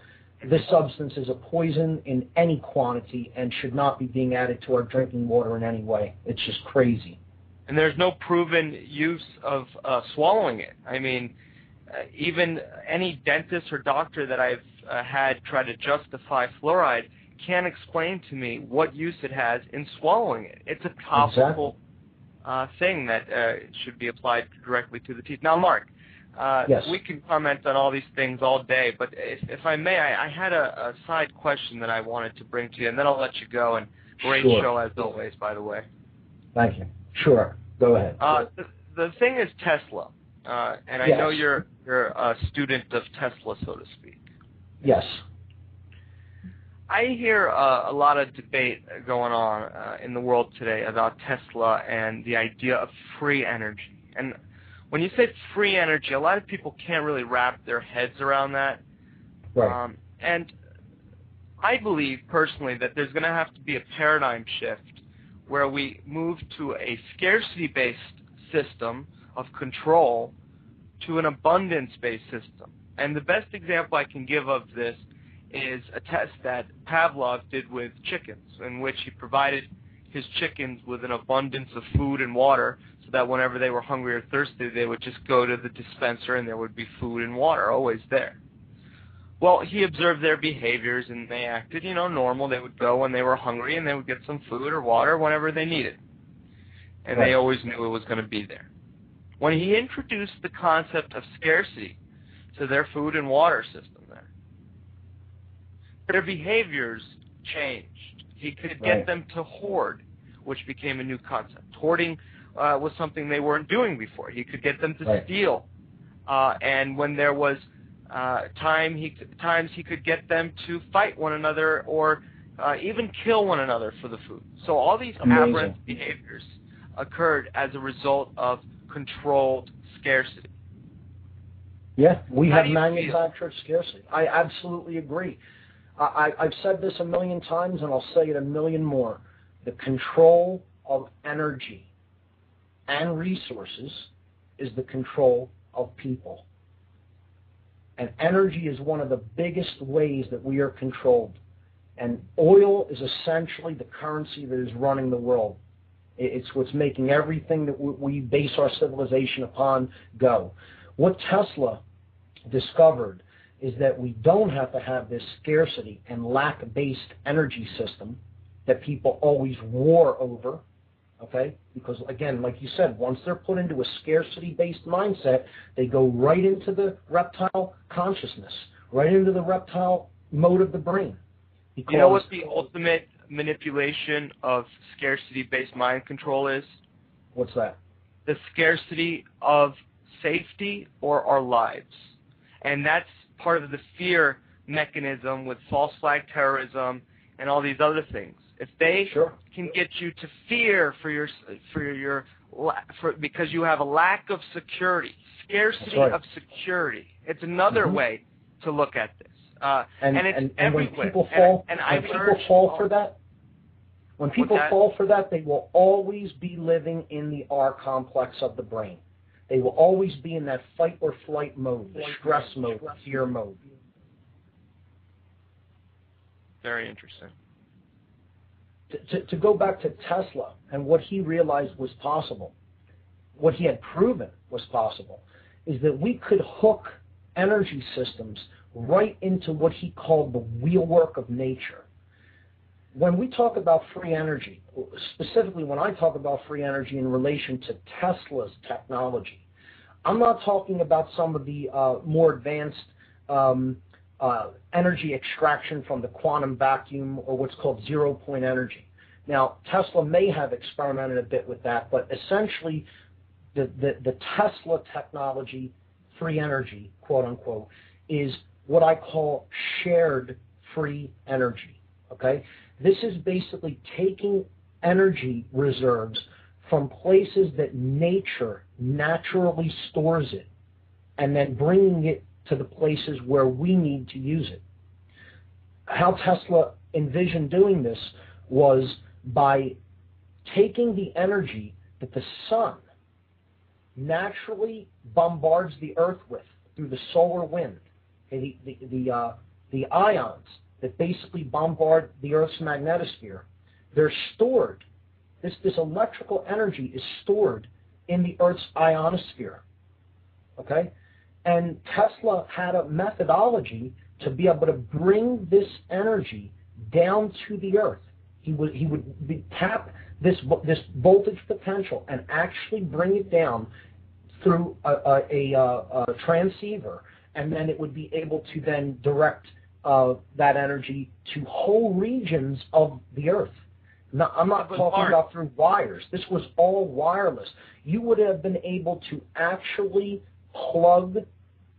This substance is a poison in any quantity and should not be being added to our drinking water in any way. It's just crazy. And there's no proven use of swallowing it. I mean, even any dentist or doctor that I've had try to justify fluoride can't explain to me what use it has in swallowing it. It's a topical thing that should be applied directly to the teeth. Now, Mark, yes. We can comment on all these things all day, but if I may, I had a side question that I wanted to bring to you, and then I'll let you go. And great Sure. show as always, by the way. Thank you. Sure. Go ahead. The thing is Tesla, and I Yes. know you're a student of Tesla, so to speak. Yes. I hear a lot of debate going on in the world today about Tesla and the idea of free energy. And when you say free energy, a lot of people can't really wrap their heads around that. Right. And I believe personally that there's going to have to be a paradigm shift where we move to a scarcity-based system of control to an abundance-based system. And the best example I can give of this is a test that Pavlov did with chickens, in which he provided his chickens with an abundance of food and water so that whenever they were hungry or thirsty, they would just go to the dispenser and there would be food and water always there. Well, he observed their behaviors and they acted, normal. They would go when they were hungry and they would get some food or water whenever they needed. And they always knew it was going to be there. When he introduced the concept of scarcity to their food and water system there, their behaviors changed. He could get them to hoard, which became a new concept. Hoarding was something they weren't doing before. He could get them to steal. And when there was times he could get them to fight one another or even kill one another for the food. So all these aberrant behaviors occurred as a result of controlled scarcity. Yeah, we have manufactured scarcity. I absolutely agree. I've said this a million times, and I'll say it a million more. The control of energy and resources is the control of people. And energy is one of the biggest ways that we are controlled. And oil is essentially the currency that is running the world. It's what's making everything that we base our civilization upon go. What Tesla discovered is that we don't have to have this scarcity and lack-based energy system that people always war over, okay? Because, again, like you said, once they're put into a scarcity-based mindset, they go right into the reptile consciousness, right into the reptile mode of the brain. Because you know what the ultimate manipulation of scarcity-based mind control is? What's that? The scarcity of safety or our lives. And that's part of the fear mechanism with false flag terrorism and all these other things. If they can get you to fear because you have a lack of security, scarcity of security. It's another way to look at this. And it's and when everywhere. people fall, when people fall for that, they will always be living in the R complex of the brain. They will always be in that fight or flight mode, the stress mode, the fear mode. Very interesting. To go back to Tesla and what he realized was possible, what he had proven was possible, is that we could hook energy systems right into what he called the wheelwork of nature. When we talk about free energy, specifically when I talk about free energy in relation to Tesla's technology, I'm not talking about some of the more advanced energy extraction from the quantum vacuum or what's called zero-point energy. Now, Tesla may have experimented a bit with that, but essentially the Tesla technology, free energy, quote-unquote, is what I call shared free energy, okay? This is basically taking energy reserves from places that nature naturally stores it and then bringing it to the places where we need to use it. How Tesla envisioned doing this was by taking the energy that the sun naturally bombards the earth with through the solar wind, okay, the ions that basically bombard the Earth's magnetosphere. They're stored. This electrical energy is stored in the Earth's ionosphere. Okay? And Tesla had a methodology to be able to bring this energy down to the Earth. He would tap this voltage potential and actually bring it down through a transceiver, and then it would be able to then direct that energy to whole regions of the Earth. Now, I'm not talking about through wires. This was all wireless. You would have been able to actually plug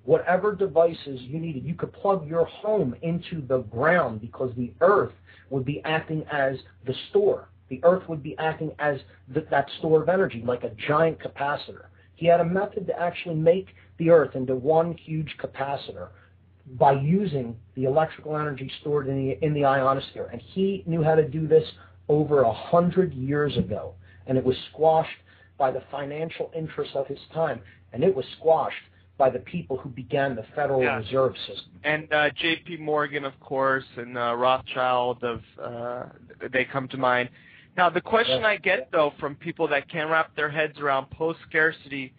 whatever devices you needed. You could plug your home into the ground because the Earth would be acting as the store. The Earth would be acting as that store of energy, like a giant capacitor. He had a method to actually make the Earth into one huge capacitor by using the electrical energy stored in the ionosphere. And he knew how to do this over 100 years ago. And it was squashed by the financial interests of his time. And it was squashed by the people who began the Federal Reserve System. And J.P. Morgan, of course, and Rothschild, they come to mind. Now, the question I get, though, from people that can't wrap their heads around post-scarcity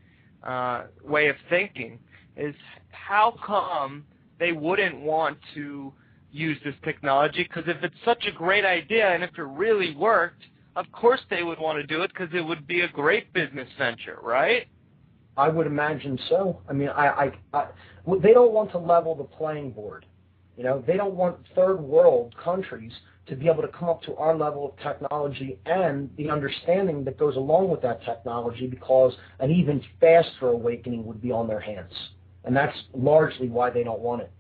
way of thinking is how come they wouldn't want to use this technology? Because if it's such a great idea and if it really worked, of course they would want to do it because it would be a great business venture, right? I would imagine so. I mean, they don't want to level the playing board. You know, they don't want third world countries to be able to come up to our level of technology and the understanding that goes along with that technology, because an even faster awakening would be on their hands. And that's largely why they don't want it.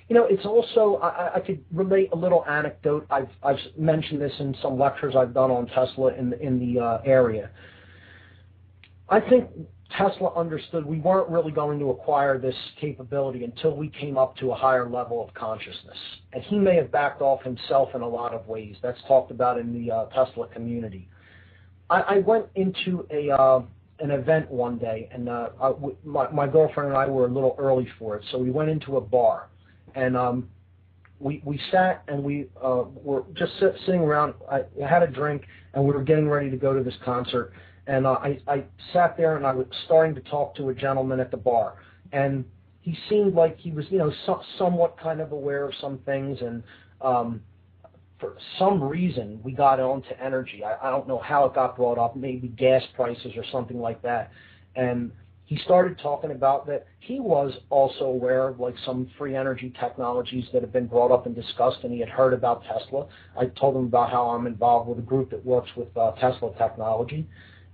You know, it's also, I could relate a little anecdote. I've mentioned this in some lectures I've done on Tesla in the area. I think Tesla understood we weren't really going to acquire this capability until we came up to a higher level of consciousness. And he may have backed off himself in a lot of ways. That's talked about in the Tesla community. I went into an event one day, and my girlfriend and I were a little early for it, so we went into a bar. And we sat and we were just sitting around. I had a drink, and we were getting ready to go to this concert. And I sat there, and I was starting to talk to a gentleman at the bar. And he seemed like he was, somewhat kind of aware of some things. And for some reason, we got onto energy. I don't know how it got brought up, maybe gas prices or something like that. And he started talking about that he was also aware of like some free energy technologies that have been brought up and discussed, and he had heard about Tesla. I told him about how I'm involved with a group that works with Tesla technology.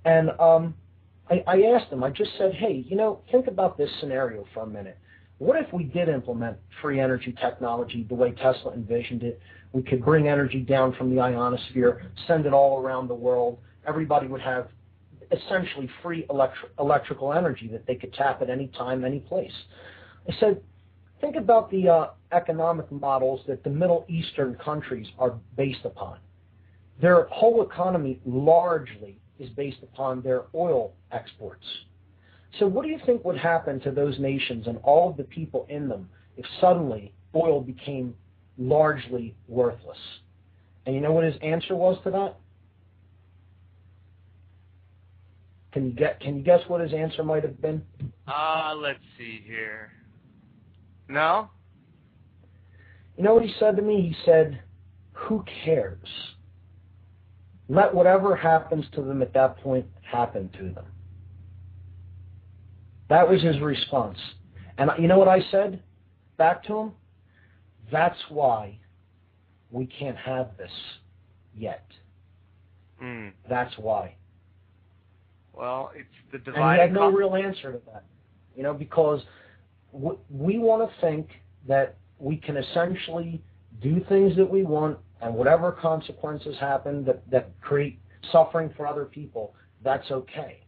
And I asked him, I just said, hey, think about this scenario for a minute. What if we did implement free energy technology the way Tesla envisioned it? We could bring energy down from the ionosphere, send it all around the world. Everybody would have essentially free electrical energy that they could tap at any time, any place. I said, think about the economic models that the Middle Eastern countries are based upon. Their whole economy largely is based upon their oil exports. So what do you think would happen to those nations and all of the people in them if suddenly oil became largely worthless? And you know what his answer was to that? Can you guess what his answer might have been? Let's see here. No? You know what he said to me? He said, "Who cares? Let whatever happens to them at that point happen to them." That was his response. And you know what I said back to him? That's why we can't have this yet. That's why. Well, it's the And divide. he had no real answer to that. Because we want to think that we can essentially do things that we want, and whatever consequences happen that create suffering for other people, that's okay.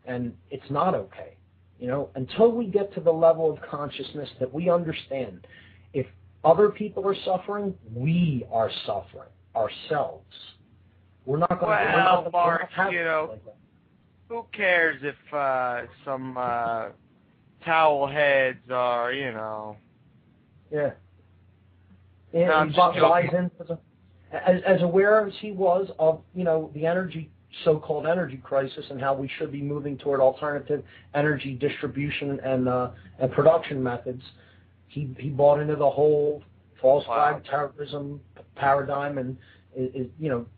And it's not okay. Until we get to the level of consciousness that we understand, if other people are suffering, we are suffering ourselves. We're not going to. Well, Mark, who cares if some towel heads are, Yeah. And buys into as aware as he was of, the so-called energy crisis and how we should be moving toward alternative energy distribution and production methods, he bought into the whole false flag terrorism paradigm and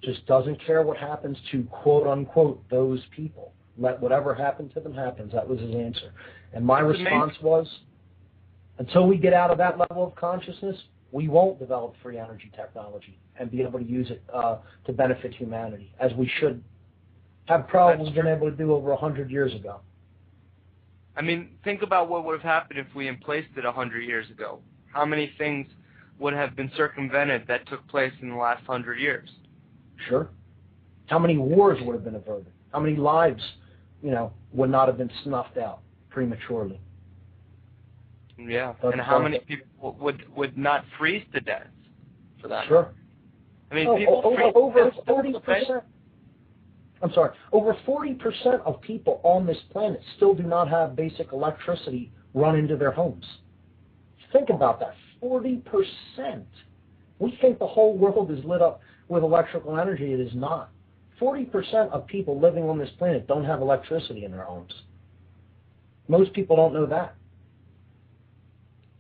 just doesn't care what happens to quote unquote those people. Let whatever happen to them happens. That was his answer. And my response was, until we get out of that level of consciousness, we won't develop free energy technology and be able to use it to benefit humanity, as we should have probably been able to do over 100 years ago. I mean, think about what would have happened if we emplaced it 100 years ago. How many things would have been circumvented that took place in the last 100 years? Sure. How many wars would have been averted? How many lives, would not have been snuffed out prematurely? Yeah, and how many people would not freeze to death for that? Sure. I mean, people over 40%. I'm sorry. Over 40% of people on this planet still do not have basic electricity run into their homes. Think about that. 40%. We think the whole world is lit up with electrical energy. It is not. 40% of people living on this planet don't have electricity in their homes. Most people don't know that.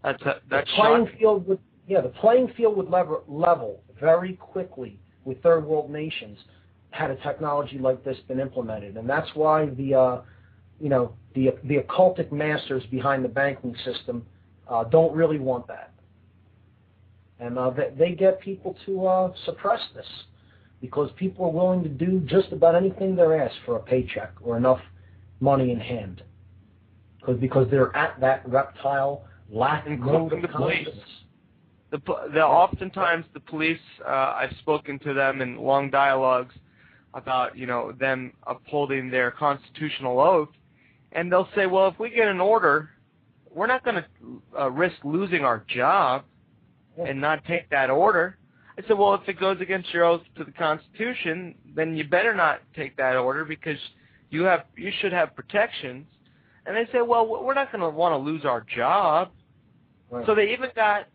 That's the playing field would level very quickly with third world nations had a technology like this been implemented, and that's why the occultic masters behind the banking system don't really want that, and they get people to suppress this because people are willing to do just about anything they're asked for a paycheck or enough money in hand, because they're at that reptile mode of consciousness. Oftentimes the police, I've spoken to them in long dialogues about, them upholding their constitutional oath, and they'll say, well, if we get an order, we're not going to risk losing our job and not take that order. I said, well, if it goes against your oath to the Constitution, then you better not take that order because you should have protections. And they say, well, we're not going to want to lose our job. Right. So they even got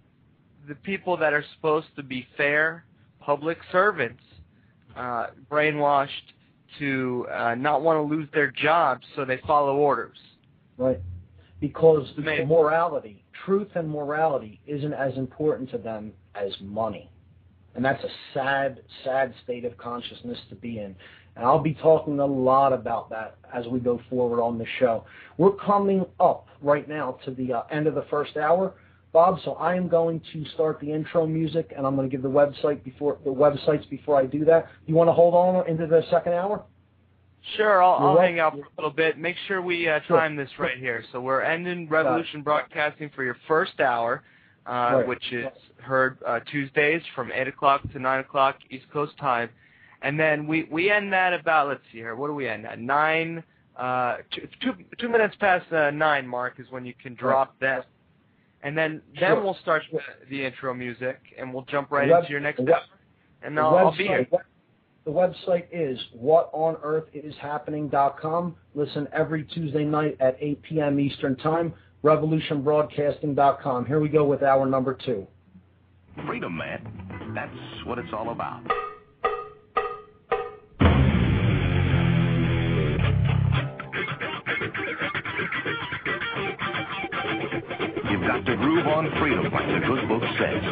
the people that are supposed to be fair public servants brainwashed to not want to lose their jobs, so they follow orders. Right. Because morality, truth and morality isn't as important to them as money. And that's a sad, sad state of consciousness to be in. And I'll be talking a lot about that as we go forward on the show. We're coming up right now to the end of the first hour, Bob, so I am going to start the intro music, and I'm going to give the websites before I do that. You want to hold on into the second hour? Sure, I'll hang out for a little bit. Make sure we time this right here. So we're ending Revolution Broadcasting for your first hour, which is heard Tuesdays from 8 o'clock to 9 o'clock East Coast time. And then we end that about, let's see here, what do we end at? 2 minutes past 9, Mark, is when you can drop that. And then we'll start the intro music, and we'll jump right into your next hour. And I'll be here. The website is whatonearthishappening.com. Listen every Tuesday night at 8 p.m. Eastern Time. revolutionbroadcasting.com. Here we go with hour number 2. Freedom, man. That's what it's all about. You've got to groove on freedom, like the good book says.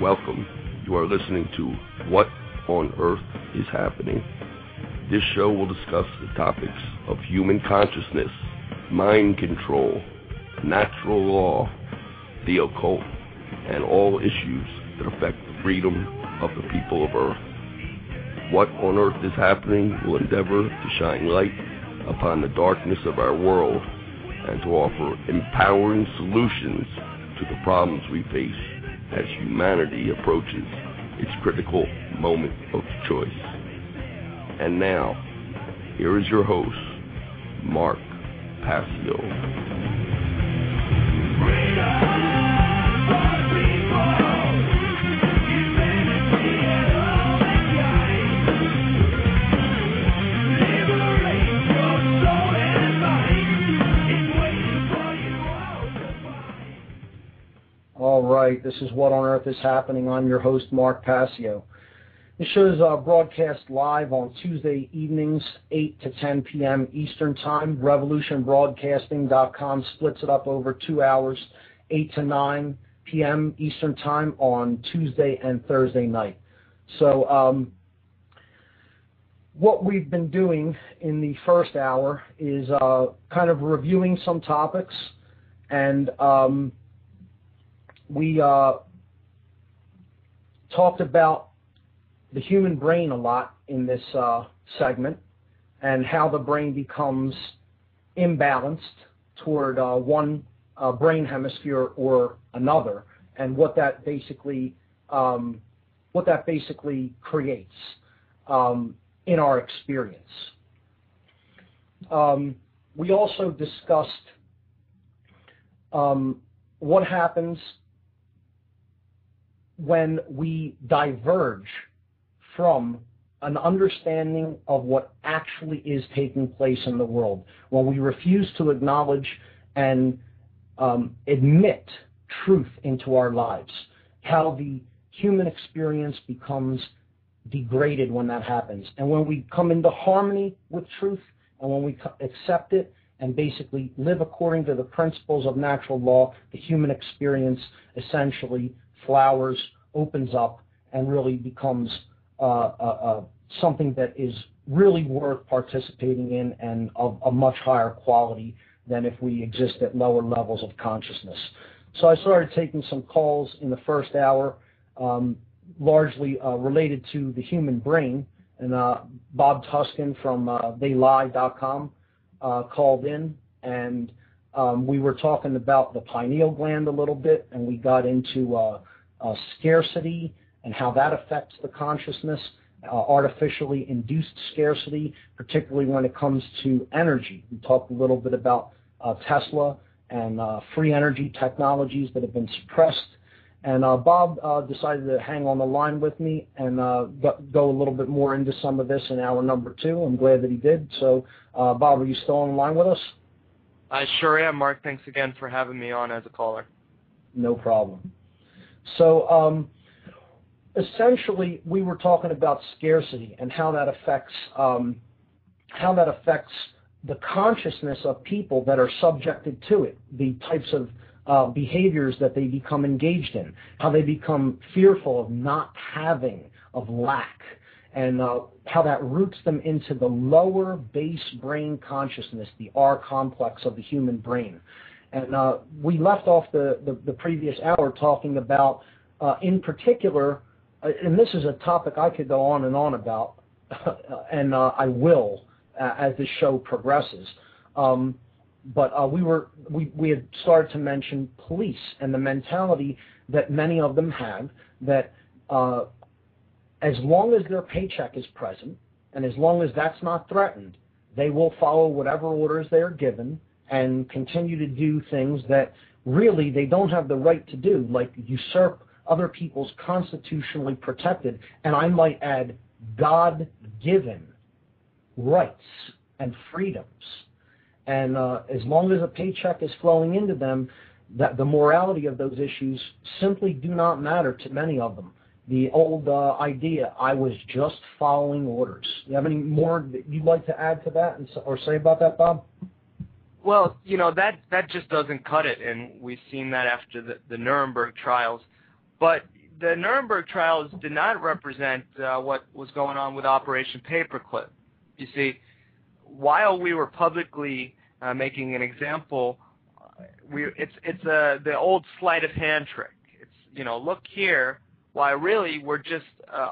Welcome. You are listening to What on Earth is Happening. This show will discuss the topics of human consciousness, mind control, natural law, the occult, and all issues that affect the freedom of the people of Earth. What on Earth is Happening will endeavor to shine light upon the darkness of our world and to offer empowering solutions to the problems we face as humanity approaches its critical moment of choice. And now, here is your host, Mark PASSIO. All right, this is What on Earth is Happening. I'm your host, Mark PASSIO. This show is broadcast live on Tuesday evenings, 8 to 10 p.m. Eastern Time. revolutionbroadcasting.com splits it up over 2 hours, 8 to 9 p.m. Eastern Time on Tuesday and Thursday night. So what we've been doing in the first hour is kind of reviewing some topics, and we talked about the human brain a lot in this segment, and how the brain becomes imbalanced toward one brain hemisphere or another, and what that basically creates in our experience. We also discussed what happens when we diverge from an understanding of what actually is taking place in the world, when we refuse to acknowledge and admit truth into our lives, how the human experience becomes degraded when that happens. And when we come into harmony with truth, and when we accept it and basically live according to the principles of natural law, the human experience essentially flowers, opens up, and really becomes something that is really worth participating in, and of a much higher quality than if we exist at lower levels of consciousness. So I started taking some calls in the first hour, largely related to the human brain, and Bob Tuscan from theylie.com called in, and we were talking about the pineal gland a little bit, and we got into scarcity and how that affects the consciousness, artificially induced scarcity, particularly when it comes to energy. We talked a little bit about Tesla and free energy technologies that have been suppressed. And Bob decided to hang on the line with me and go a little bit more into some of this in hour number 2. I'm glad that he did. So, Bob, are you still on the line with us? I sure am, Mark. Thanks again for having me on as a caller. No problem. So, essentially, we were talking about scarcity and how that affects the consciousness of people that are subjected to it, the types of behaviors that they become engaged in, how they become fearful of not having, of lack, and how that roots them into the lower base brain consciousness, the R complex of the human brain. And we left off the previous hour talking about, in particular, and this is a topic I could go on and on about, and I will as this show progresses. but we had started to mention police and the mentality that many of them have, that as long as their paycheck is present and as long as that's not threatened, they will follow whatever orders they are given and continue to do things that really they don't have the right to do, like usurp other people's constitutionally protected, and I might add, God-given rights and freedoms. And as long as a paycheck is flowing into them, that the morality of those issues simply do not matter to many of them. The old idea, I was just following orders. You have any more that you'd like to add to that or say about that, Bob? Well, that just doesn't cut it, and we've seen that after the Nuremberg trials. But the Nuremberg trials did not represent what was going on with Operation Paperclip. You see, while we were publicly making an example, it's the old sleight of hand trick. It's, look here, while really we're just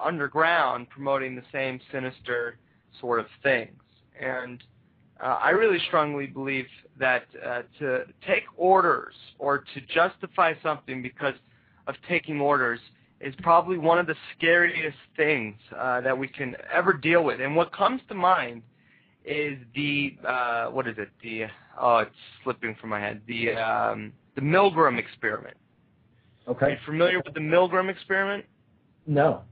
underground promoting the same sinister sort of things. And I really strongly believe that to take orders or to justify something because of taking orders is probably one of the scariest things that we can ever deal with. And what comes to mind is it's slipping from my head, the Milgram experiment. Okay. Are you familiar with the Milgram experiment? No.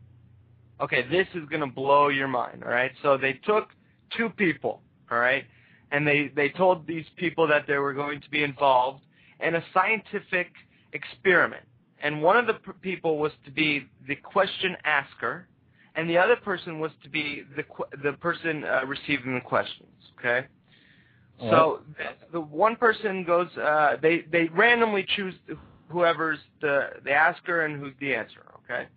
Okay, this is going to blow your mind, all right? So they took two people, all right, and they told these people that they were going to be involved in a scientific experiment. And one of the people was to be the question asker, and the other person was to be the person receiving the questions, okay? Right. So the one person goes, they randomly choose whoever's the asker and who's the answer, okay?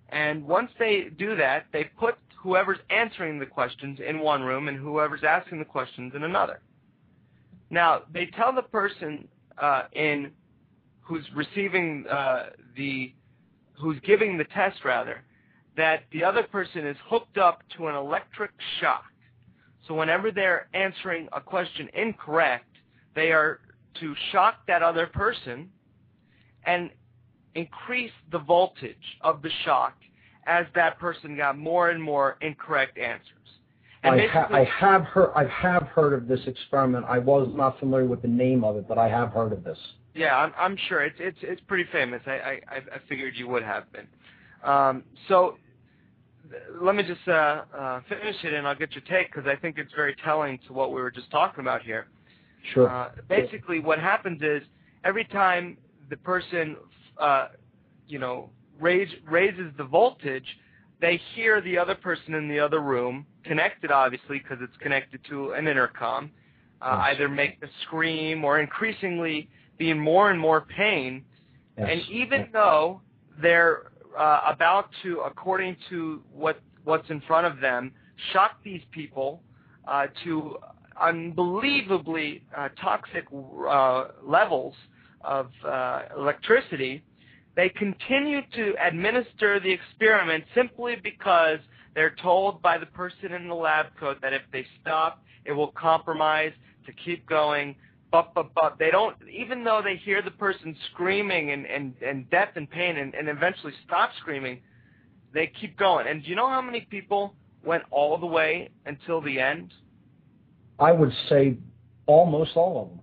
And once they do that, they put whoever's answering the questions in one room and whoever's asking the questions in another. Now, they tell the person who's receiving who's giving the test, rather, that the other person is hooked up to an electric shock. So whenever they're answering a question incorrect, they are to shock that other person and increase the voltage of the shock as that person got more and more incorrect answers. And I have heard of this experiment. I was not familiar with the name of it, but I have heard of this. Yeah, I'm sure it's pretty famous. I figured you would have been. So let me just finish it, and I'll get your take, because I think it's very telling to what we were just talking about here. Sure. Basically, what happens is every time the person, raises the voltage, they hear the other person in the other room, connected obviously because it's connected to an intercom, either make a scream or increasingly be in more and more pain. Yes. And even though they're about to, according to what's in front of them, shock these people to unbelievably toxic levels of electricity, they continue to administer the experiment simply because they're told by the person in the lab coat that if they stop, it will compromise to keep going. But they don't, even though they hear the person screaming and death and pain and eventually stop screaming, they keep going. And do you know how many people went all the way until the end? I would say almost all of them.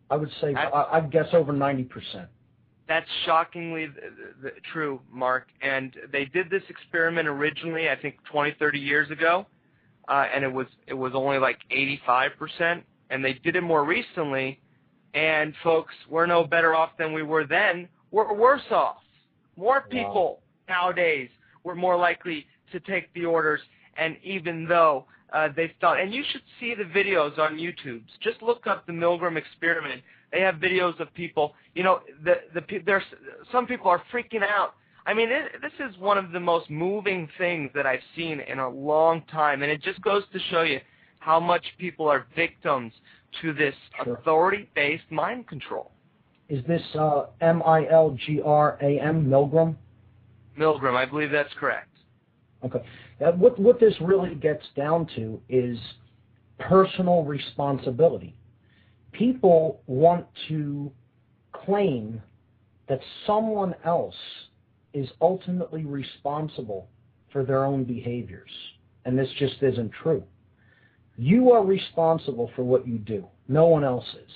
I would say, I'd guess over 90%. That's shockingly true, Mark. And they did this experiment originally, I think 20, 30 years ago, and it was only like 85%. And they did it more recently, and folks, we're no better off than we were then. We're worse off. More people nowadays were more likely to take the orders, and even though they thought, and you should see the videos on YouTube. Just look up the Milgram experiment. They have videos of people. There's some people are freaking out. I mean, this is one of the most moving things that I've seen in a long time, and it just goes to show you how much people are victims to this authority-based mind control. Is this Milgram, Milgram? Milgram, I believe that's correct. Okay. What this really gets down to is personal responsibility. people want to claim that someone else is ultimately responsible for their own behaviors, and this just isn't true. You are responsible for what you do. No one else is.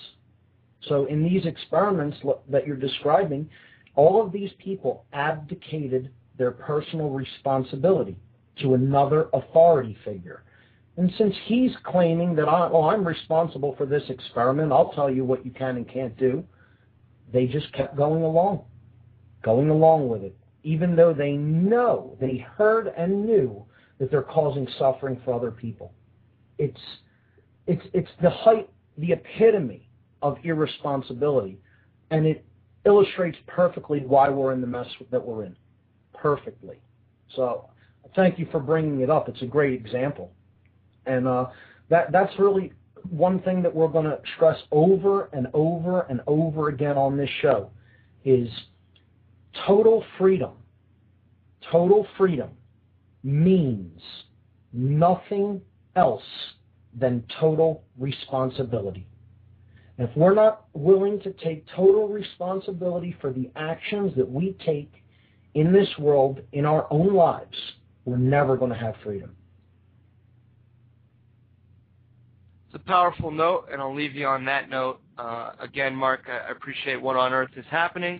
So in these experiments that you're describing, all of these people abdicated their personal responsibility to another authority figure. And since he's claiming that I'm responsible for this experiment, I'll tell you what you can and can't do, they just kept going along with it, even though they know, they heard and knew that they're causing suffering for other people. It's the height, the epitome of irresponsibility, and it illustrates perfectly why we're in the mess that we're in. Perfectly. So thank you for bringing it up. It's a great example. And that's really one thing that we're going to stress over and over and over again on this show is total freedom. Total freedom means nothing else than total responsibility. And if we're not willing to take total responsibility for the actions that we take in this world, in our own lives, we're never going to have freedom. It's a powerful note, and I'll leave you on that note. Again, Mark, I appreciate What on Earth is Happening,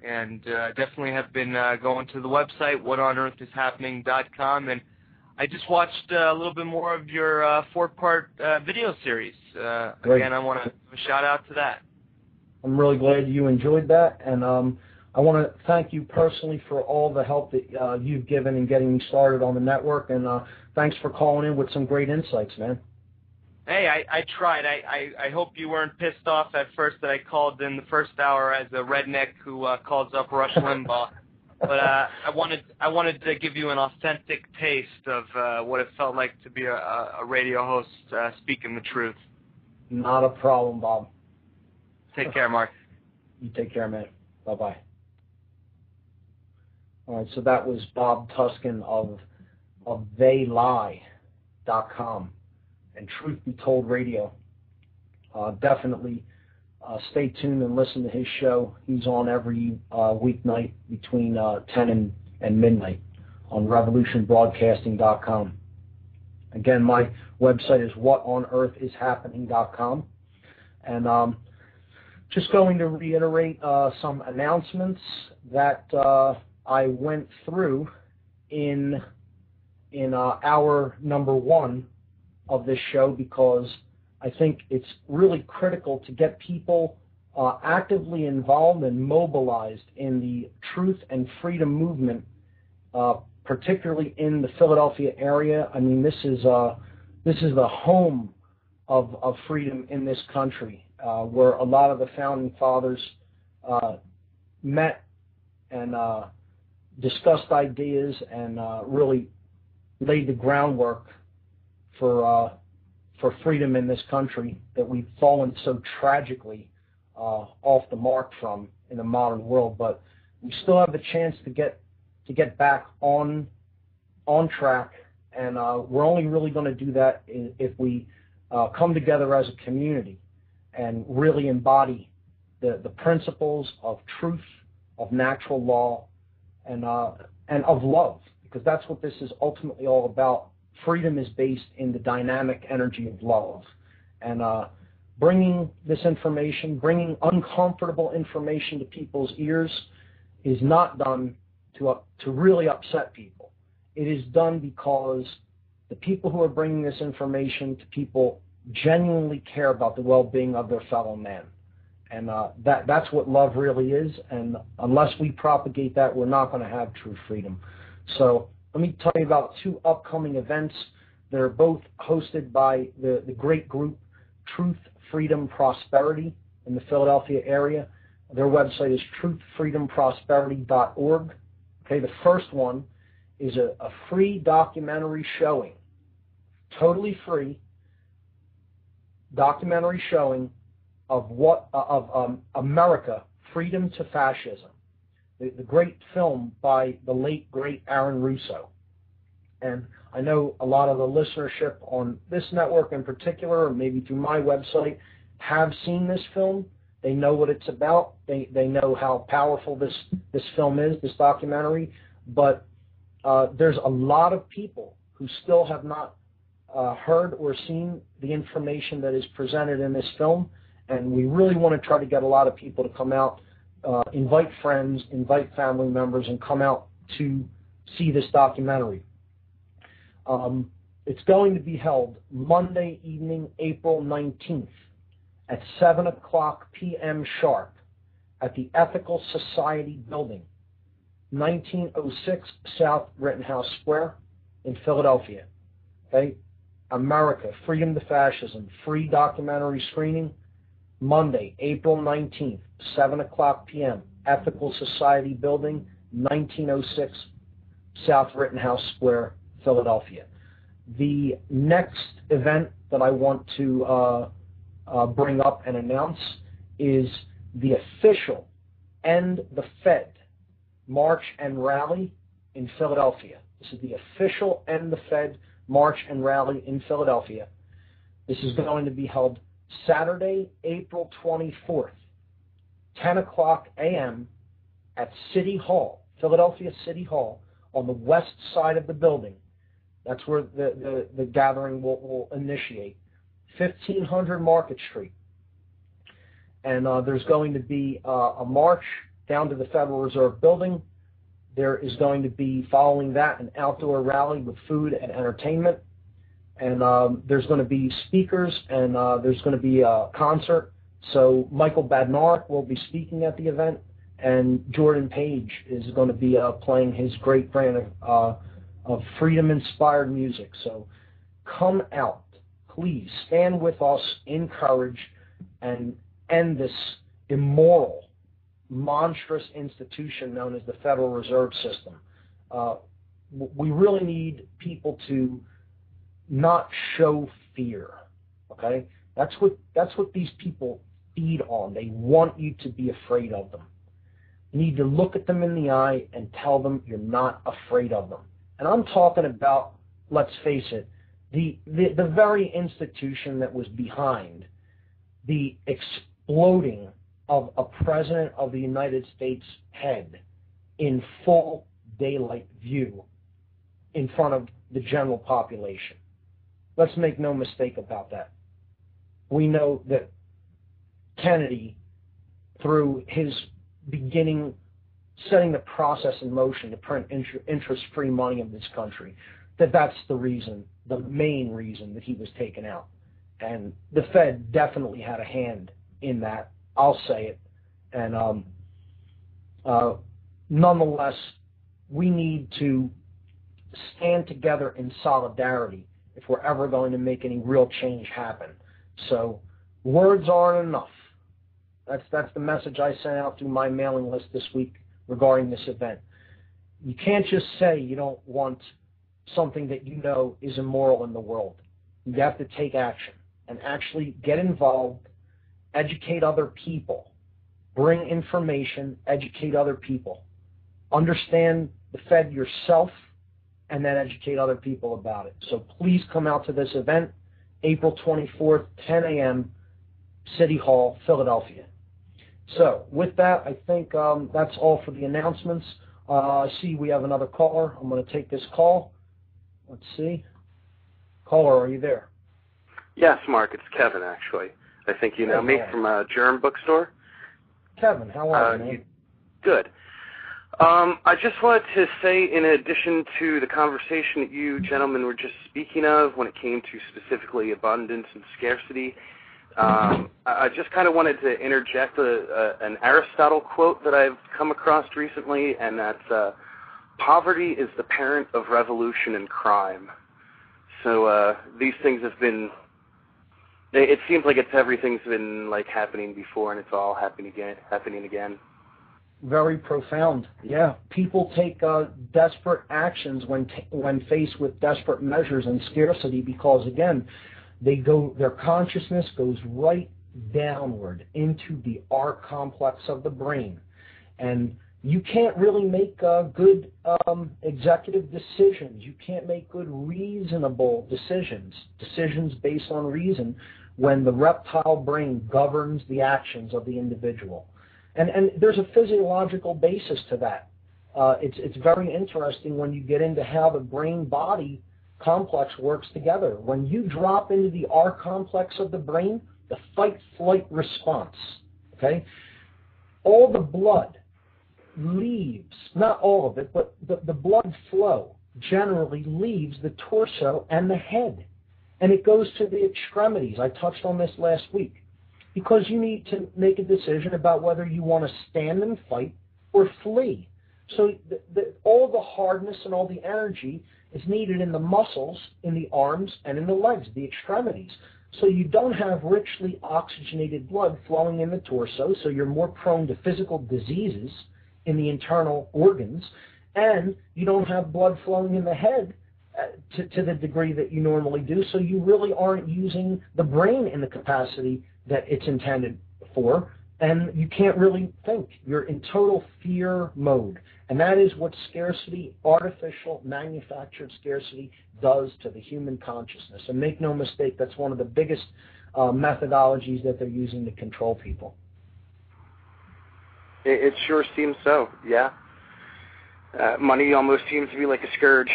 and definitely have been going to the website, whatonearthishappening.com, and I just watched a little bit more of your 4-part video series. Again, I want to give a shout-out to that. I'm really glad you enjoyed that, and I want to thank you personally for all the help that you've given in getting me started on the network, and thanks for calling in with some great insights, man. Hey, I tried. I hope you weren't pissed off at first that I called in the first hour as a redneck who calls up Rush Limbaugh. But I wanted to give you an authentic taste of what it felt like to be a radio host speaking the truth. Not a problem, Bob. Take care, Mark. You take care, man. Bye-bye. All right, so that was Bob Tuskin of theylie.com and Truth Be Told Radio. Definitely stay tuned and listen to his show. He's on every weeknight between 10 and midnight on revolutionbroadcasting.com. Again, my website is whatonearthishappening.com. And just going to reiterate some announcements that I went through in hour number 1 of this show, because I think it's really critical to get people actively involved and mobilized in the truth and freedom movement, particularly in the Philadelphia area. I mean, this is the home of freedom in this country, where a lot of the founding fathers met and discussed ideas and really laid the groundwork for freedom in this country that we've fallen so tragically off the mark from in the modern world. But we still have the chance to get back on track, and we're only really going to do that if we come together as a community and really embody the principles of truth, of natural law, and of love, because that's what this is ultimately all about. Freedom is based in the dynamic energy of love. And bringing this information, bringing uncomfortable information to people's ears is not done to really upset people. It is done because the people who are bringing this information to people genuinely care about the well-being of their fellow man. And that's what love really is. And unless we propagate that, we're not going to have true freedom. So let me tell you about 2 upcoming events. They're both hosted by the great group Truth, Freedom, Prosperity in the Philadelphia area. Their website is truthfreedomprosperity.org. Okay, the first one is a free documentary showing, totally free documentary showing of America, Freedom to Fascism, the great film by the late, great Aaron Russo. And I know a lot of the listenership on this network in particular, or maybe through my website, have seen this film. They know what it's about. They know how powerful this film is, this documentary. But there's a lot of people who still have not heard or seen the information that is presented in this film, and we really want to try to get a lot of people to come out, invite friends, invite family members, and come out to see this documentary. It's going to be held Monday evening, April 19th at 7 o'clock p.m. sharp at the Ethical Society Building, 1906 South Rittenhouse Square in Philadelphia. Okay? America, Freedom to Fascism, free documentary screening, Monday, April 19th, 7 o'clock p.m., Ethical Society Building, 1906 South Rittenhouse Square, Philadelphia. The next event that I want to bring up and announce is the official End the Fed March and Rally in Philadelphia. This is the official End the Fed March and Rally in Philadelphia. This is going to be held Saturday, April 24th, 10 o'clock a.m. at City Hall, Philadelphia City Hall, on the west side of the building. That's where the gathering will initiate. 1500 Market Street. And there's going to be a march down to the Federal Reserve Building. There is going to be, following that, an outdoor rally with food and entertainment. And there's going to be speakers, and there's going to be a concert. So Michael Badnarik will be speaking at the event, and Jordan Page is going to be playing his great brand of freedom-inspired music. So come out. Please stand with us in courage and end this immoral, monstrous institution known as the Federal Reserve System. We really need people to not show fear. Okay, that's what these people feed on. They want you to be afraid of them. You need to look at them in the eye and tell them you're not afraid of them. And I'm talking about, let's face it, the very institution that was behind the exploding of a president of the United States head in full daylight view in front of the general population. Let's make no mistake about that. We know that Kennedy, through his beginning, setting the process in motion to print interest-free money in this country, that's the reason, the main reason that he was taken out. And the Fed definitely had a hand in that. I'll say it. And nonetheless, we need to stand together in solidarity if we're ever going to make any real change happen. So words aren't enough. That's the message I sent out through my mailing list this week regarding this event. You can't just say you don't want something that you know is immoral in the world. You have to take action and actually get involved, educate other people, bring information, educate other people, understand the Fed yourself, and then educate other people about it. So please come out to this event, April 24th, 10 a.m., City Hall, Philadelphia. So with that, I think that's all for the announcements. I see we have another caller. I'm going to take this call. Let's see. Caller, are you there? Yes, Mark. It's Kevin, actually. I think you know me from a Germ bookstore. Kevin, how are you, man? Good. I just wanted to say, in addition to the conversation that you gentlemen were just speaking of when it came to specifically abundance and scarcity, I just kind of wanted to interject an Aristotle quote that I've come across recently, and that's poverty is the parent of revolution and crime. So these things have been, it seems like everything's been like happening before, and it's all happening again. Very profound. Yeah, people take desperate actions when faced with desperate measures and scarcity because, again, their consciousness goes right downward into the R complex of the brain, and you can't really make good executive decisions. You can't make good reasonable decisions based on reason when the reptile brain governs the actions of the individual. And there's a physiological basis to that. It's very interesting when you get into how the brain-body complex works together. When you drop into the R complex of the brain, the fight-flight response, okay, all the blood leaves, not all of it, but the blood flow generally leaves the torso and the head, and it goes to the extremities. I touched on this last week, because you need to make a decision about whether you want to stand and fight or flee. So all the hardness and all the energy is needed in the muscles, in the arms, and in the legs, the extremities. So you don't have richly oxygenated blood flowing in the torso, so you're more prone to physical diseases in the internal organs, and you don't have blood flowing in the head to the degree that you normally do, so you really aren't using the brain in the capacity that it's intended for, and you can't really think. You're in total fear mode. And that is what scarcity, artificial, manufactured scarcity, does to the human consciousness. And make no mistake, that's one of the biggest methodologies that they're using to control people. It sure seems so, yeah. Money almost seems to be like a scourge.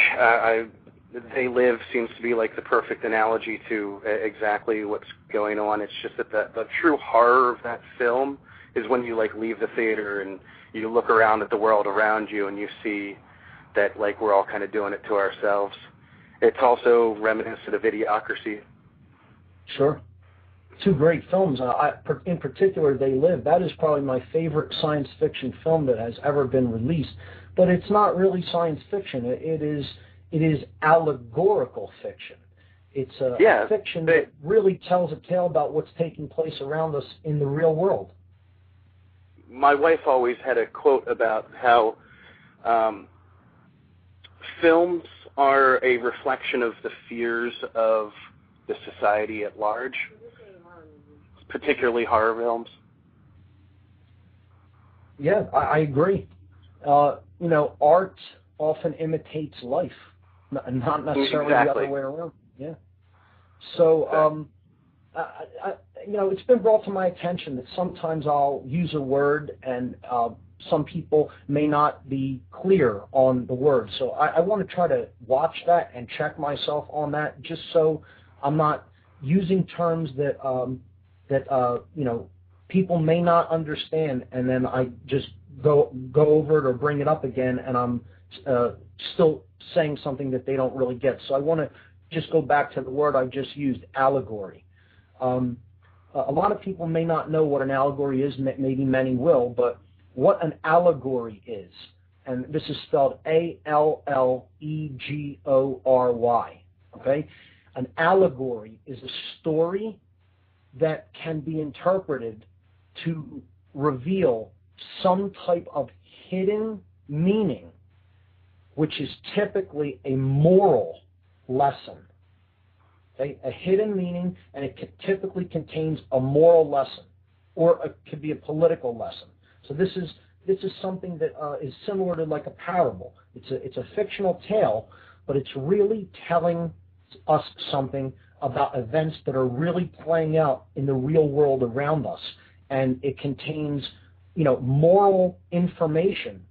They live seems to be like the perfect analogy to exactly what's going on. It's just that the true horror of that film is when you like leave the theater and you look around at the world around you and you see that like we're all kind of doing it to ourselves. It's also reminiscent of Idiocracy. Sure. Two great films. In particular, They Live. That is probably my favorite science fiction film that has ever been released. But it's not really science fiction. It is allegorical fiction. It's a fiction that really tells a tale about what's taking place around us in the real world. My wife always had a quote about how films are a reflection of the fears of the society at large, particularly horror films. Yeah, I agree. Art often imitates life, not necessarily the other way around. Yeah. So, it's been brought to my attention that sometimes I'll use a word and some people may not be clear on the word. So I want to try to watch that and check myself on that, just so I'm not using terms that people may not understand, and then I just go over it or bring it up again, and I'm still saying something that they don't really get. So I want to just go back to the word I just used, allegory. A lot of people may not know what an allegory is, maybe many will, but what an allegory is, and this is spelled A-L-L-E-G-O-R-Y, okay? An allegory is a story that can be interpreted to reveal some type of hidden meaning, which is typically a moral lesson. Okay? A hidden meaning, and it typically contains a moral lesson, or it could be a political lesson. So this is something that is similar to like a parable. It's a fictional tale, but it's really telling us something about events that are really playing out in the real world around us, and it contains, moral information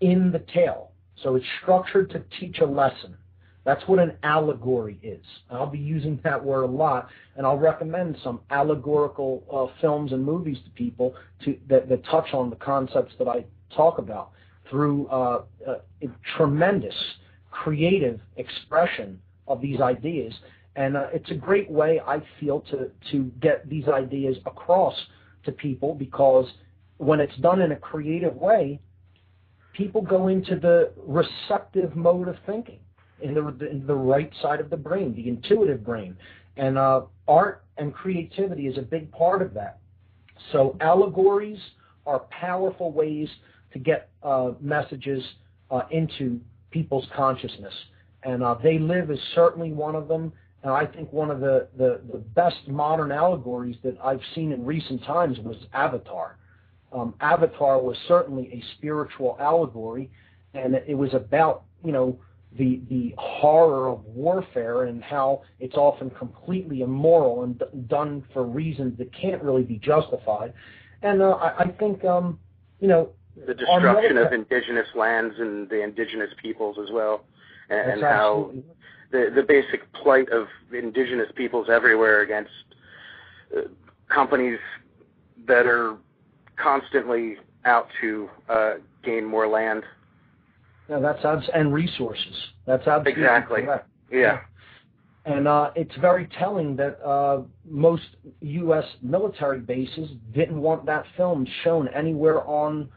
in the tale. So it's structured to teach a lesson. That's what an allegory is. I'll be using that word a lot, and I'll recommend some allegorical films and movies to people that touch on the concepts that I talk about through a tremendous creative expression of these ideas. And it's a great way, I feel, to get these ideas across to people, because when it's done in a creative way, people go into the receptive mode of thinking, in the right side of the brain, the intuitive brain. And art and creativity is a big part of that. So allegories are powerful ways to get messages into people's consciousness. And They Live is certainly one of them. And I think one of the best modern allegories that I've seen in recent times was Avatar. Avatar was certainly a spiritual allegory, and it was about, the horror of warfare and how it's often completely immoral and done for reasons that can't really be justified. And I think, the destruction of indigenous lands and the indigenous peoples as well, and how the basic plight of indigenous peoples everywhere against companies that are constantly out to gain more land. No, and resources. That's absolutely correct. Yeah. And it's very telling that most U.S. military bases didn't want that film shown anywhere on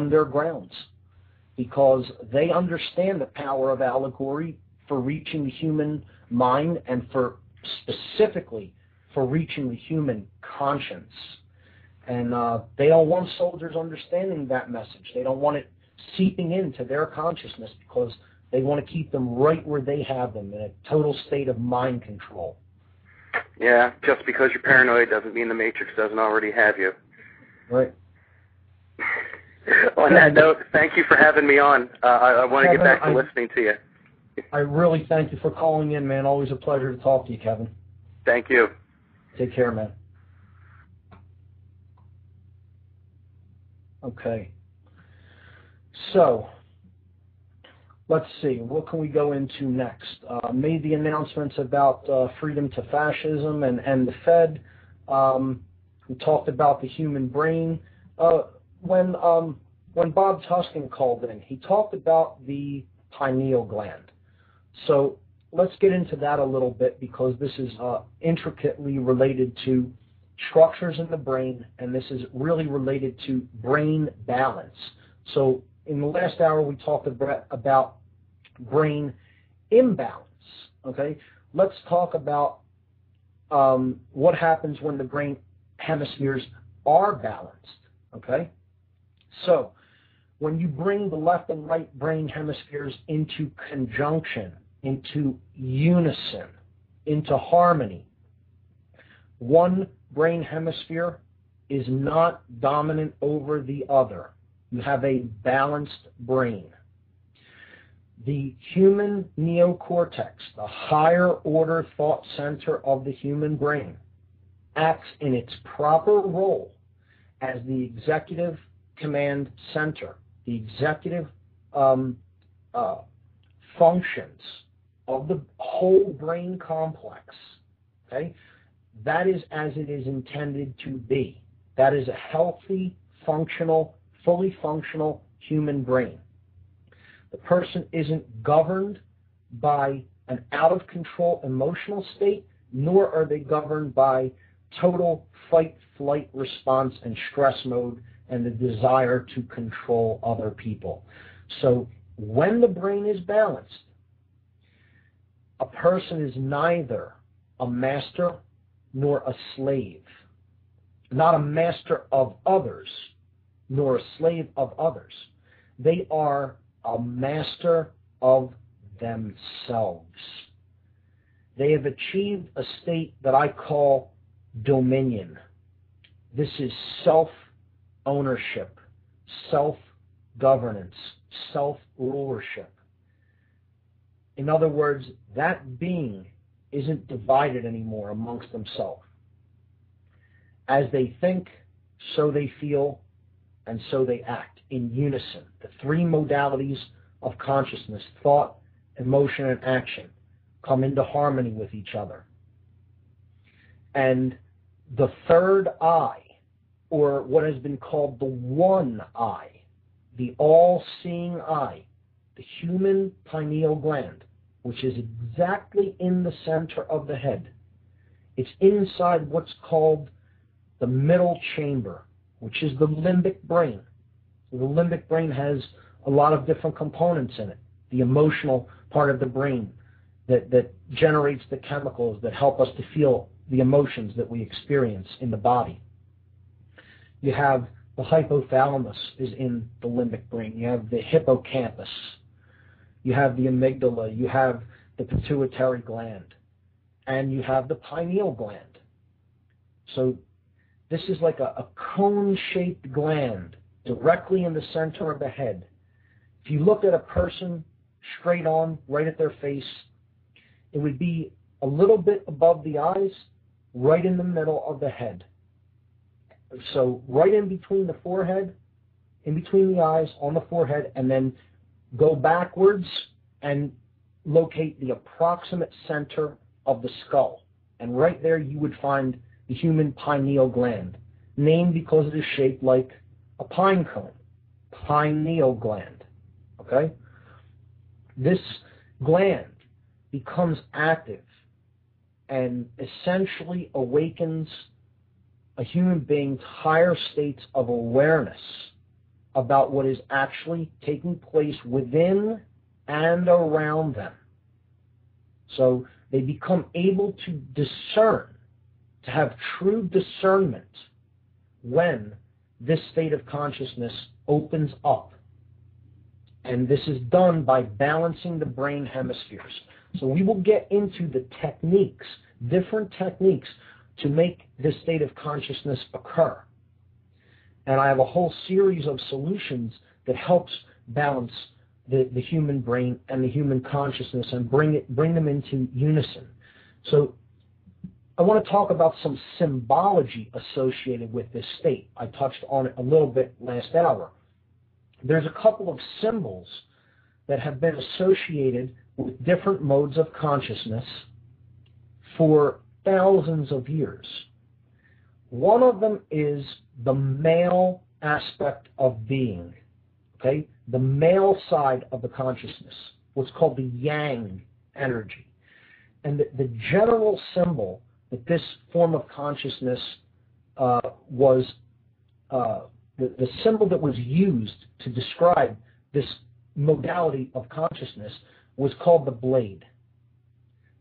their grounds, because they understand the power of allegory for reaching the human mind and specifically for reaching the human conscience. And they don't want soldiers understanding that message. They don't want it seeping into their consciousness, because they want to keep them right where they have them, in a total state of mind control. Yeah, just because you're paranoid doesn't mean the Matrix doesn't already have you. Right. On that note, thank you for having me on. I want to get back to listening to you. I really thank you for calling in, man. Always a pleasure to talk to you, Kevin. Thank you. Take care, man. Okay. So, let's see. What can we go into next? Made the announcements about freedom to fascism and the Fed. We talked about the human brain. When Bob Tuskin called in, he talked about the pineal gland. So let's get into that a little bit, because this is intricately related to structures in the brain, and this is really related to brain balance. So in the last hour, we talked about brain imbalance. Okay, let's talk about what happens when the brain hemispheres are balanced. Okay, so when you bring the left and right brain hemispheres into conjunction, into unison, into harmony, one brain hemisphere is not dominant over the other. You have a balanced brain. The human neocortex, the higher order thought center of the human brain, acts in its proper role as the executive command center, the executive functions of the whole brain complex. Okay? That is as it is intended to be. That is a healthy, functional, fully functional human brain. The person isn't governed by an out-of-control emotional state, nor are they governed by total fight-flight response and stress mode and the desire to control other people. So when the brain is balanced, a person is neither a master nor a slave, not a master of others, nor a slave of others. They are a master of themselves. They have achieved a state that I call dominion. This is self-ownership, self-governance, self-rulership. In other words, that being isn't divided anymore amongst themselves. As they think, so they feel, and so they act in unison. The three modalities of consciousness, thought, emotion, and action, come into harmony with each other. And the third eye, or what has been called the one eye, the all-seeing eye, the human pineal gland, which is exactly in the center of the head. It's inside what's called the middle chamber, which is the limbic brain. The limbic brain has a lot of different components in it. The emotional part of the brain that generates the chemicals that help us to feel the emotions that we experience in the body. You have the hypothalamus is in the limbic brain. You have the hippocampus. You have the amygdala. You have the pituitary gland. And you have the pineal gland. So this is like a cone-shaped gland directly in the center of the head. If you look at a person straight on, right at their face. It would be a little bit above the eyes, right in the middle of the head. So right in between the forehead, in between the eyes, on the forehead, and then go backwards and locate the approximate center of the skull. And right there you would find the human pineal gland, named because it is shaped like a pine cone, pineal gland. Okay? This gland becomes active and essentially awakens a human being's higher states of awareness about what is actually taking place within and around them. So they become able to discern, to have true discernment when this state of consciousness opens up. And this is done by balancing the brain hemispheres. So we will get into the techniques, different techniques, to make this state of consciousness occur. And I have a whole series of solutions that helps balance the human brain and the human consciousness and bring them into unison. So I want to talk about some symbology associated with this state. I touched on it a little bit last hour. There's a couple of symbols that have been associated with different modes of consciousness for thousands of years. One of them is the male aspect of being, okay? The male side of the consciousness, what's called the yang energy. And the general symbol that this form of consciousness was, the symbol that was used to describe this modality of consciousness was called the blade.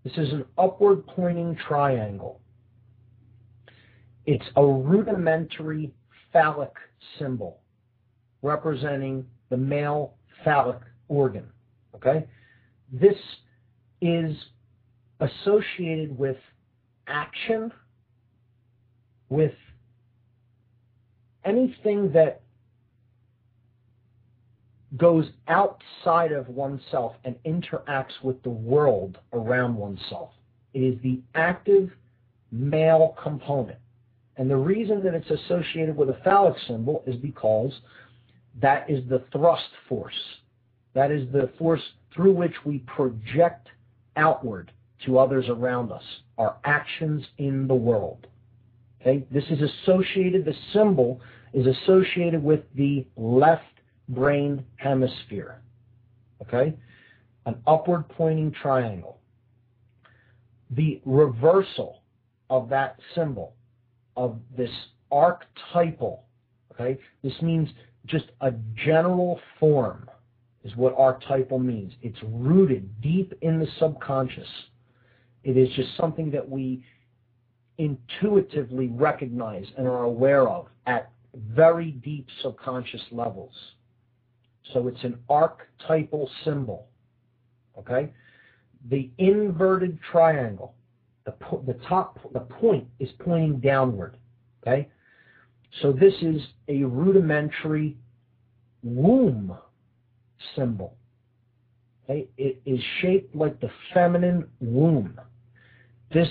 This is an upward pointing triangle. It's a rudimentary phallic symbol representing the male phallic organ. Okay? This is associated with action, with anything that goes outside of oneself and interacts with the world around oneself. It is the active male component. And the reason that it's associated with a phallic symbol is because that is the thrust force. That is the force through which we project outward to others around us, our actions in the world. Okay? This is associated, the symbol is associated with the left brain hemisphere. Okay? An upward pointing triangle. The reversal of that symbol, of this archetypal, okay? This means just a general form is what archetypal means. It's rooted deep in the subconscious. It is just something that we intuitively recognize and are aware of at very deep subconscious levels. So it's an archetypal symbol, okay? The inverted triangle, the point is pointing downward, okay? So this is a rudimentary womb symbol. Okay? It is shaped like the feminine womb. This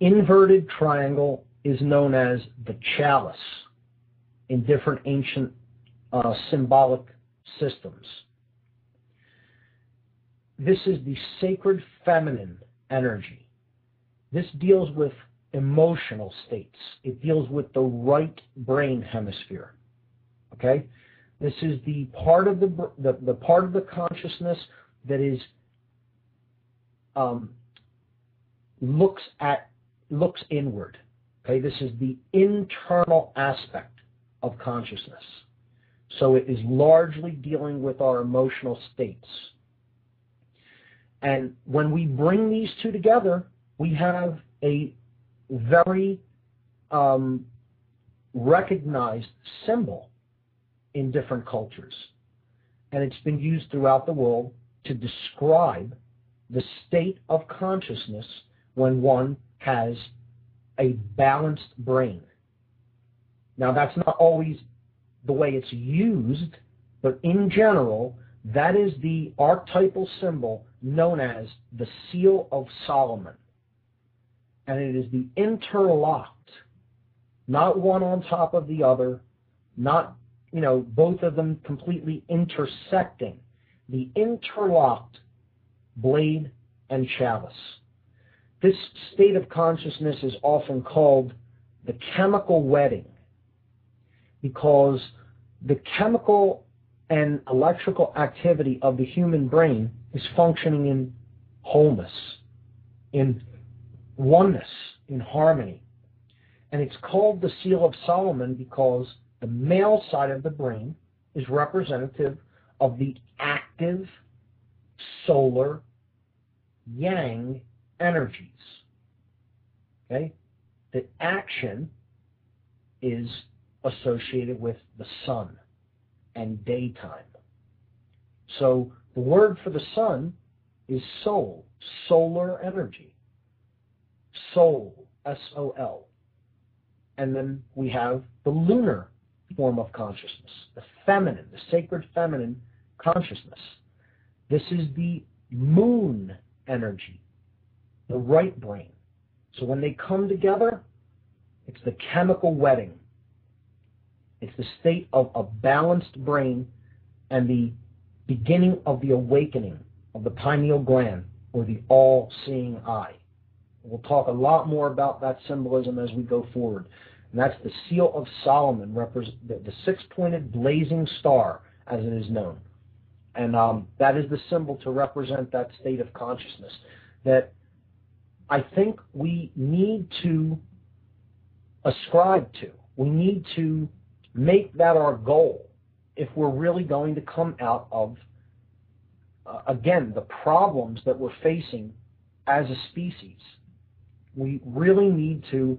inverted triangle is known as the chalice in different ancient symbolic systems. This is the sacred feminine energy. This deals with emotional states. It deals with the right brain hemisphere. Okay? This is the part of the part of the consciousness that is looks inward. Okay? This is the internal aspect of consciousness. So it is largely dealing with our emotional states. And when we bring these two together, we have a very recognized symbol in different cultures. And it's been used throughout the world to describe the state of consciousness when one has a balanced brain. Now, that's not always the way it's used, but in general, That is the archetypal symbol known as the Seal of Solomon. And it is the interlocked, not one on top of the other, not, both of them completely intersecting, the interlocked blade and chalice. This state of consciousness is often called the chemical wedding, because the chemical and electrical activity of the human brain is functioning in wholeness, in oneness, in harmony. And it's called the Seal of Solomon because the male side of the brain is representative of the active solar yang energies. Okay? The action is associated with the sun and daytime. So the word for the sun is soul, solar energy. Soul, S-O-L. And then we have the lunar form of consciousness, the feminine, the sacred feminine consciousness. This is the moon energy, the right brain. So when they come together, it's the chemical wedding. It's the state of a balanced brain and the beginning of the awakening of the pineal gland, or the all-seeing eye. We'll talk a lot more about that symbolism as we go forward. And that's the Seal of Solomon, the six-pointed blazing star, as it is known. And that is the symbol to represent that state of consciousness that I think we need to ascribe to. We need to make that our goal if we're really going to come out of, again, the problems that we're facing as a species. We really need to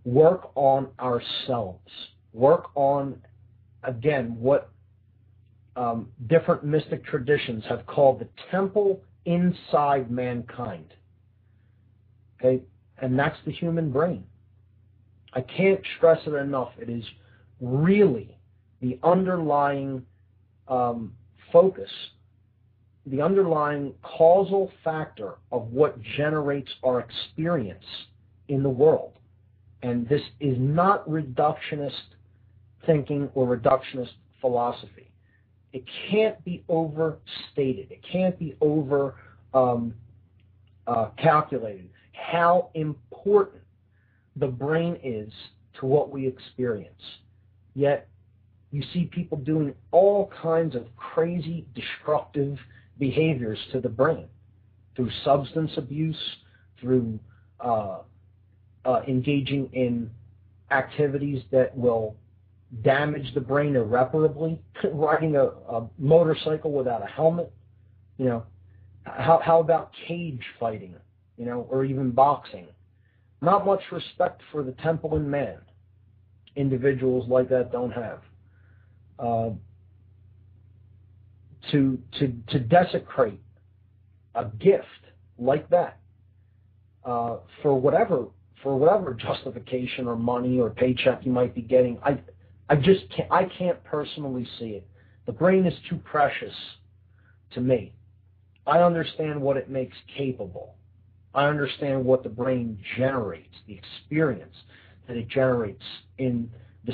work on ourselves, work on, again, what different mystic traditions have called the temple inside mankind. Okay? And that's the human brain. I can't stress it enough. It is really the underlying focus, the underlying causal factor of what generates our experience in the world. And this is not reductionist thinking or reductionist philosophy. It can't be overstated. It can't be over calculated how important the brain is to what we experience. Yet you see people doing all kinds of crazy, destructive behaviors to the brain through substance abuse, through engaging in activities that will damage the brain irreparably, riding a motorcycle without a helmet. How about cage fighting, or even boxing? Not much respect for the temple in man. Individuals like that don't have. To desecrate a gift like that for whatever justification or money or paycheck you might be getting, I can't personally see it. The brain is too precious to me. I understand what it makes capable. I understand what the brain generates, the experience that it generates in the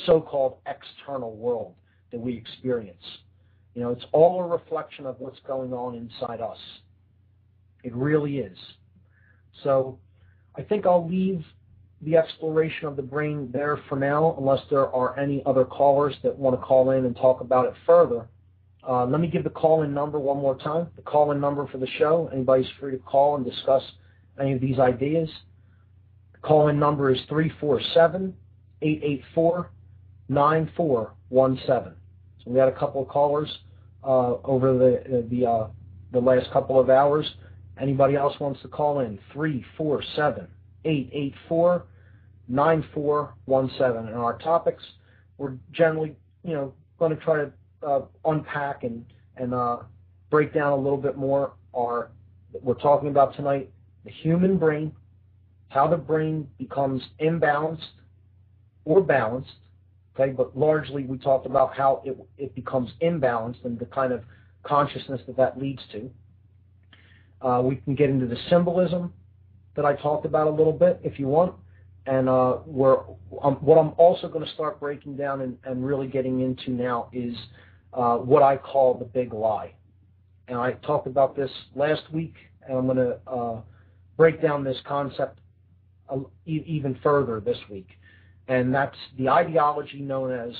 so-called external world that we experience. It's all a reflection of what's going on inside us. It really is. So I think I'll leave the exploration of the brain there for now, unless there are any other callers that want to call in and talk about it further. Let me give the call-in number one more time. The call-in number for the show. Anybody's free to call and discuss any of these ideas. The call-in number is 347-884-9417. So we had a couple of callers over the last couple of hours. Anybody else wants to call in? 347-884-9417. And our topics, we're generally, going to try to unpack and break down a little bit more. We're talking about tonight the human brain, how the brain becomes imbalanced or balanced. Okay, but largely we talked about how it becomes imbalanced and the kind of consciousness that leads to. We can get into the symbolism that I talked about a little bit if you want. And what I'm also going to start breaking down and really getting into now is what I call the big lie. And I talked about this last week, and I'm going to break down this concept even further this week. And that's the ideology known as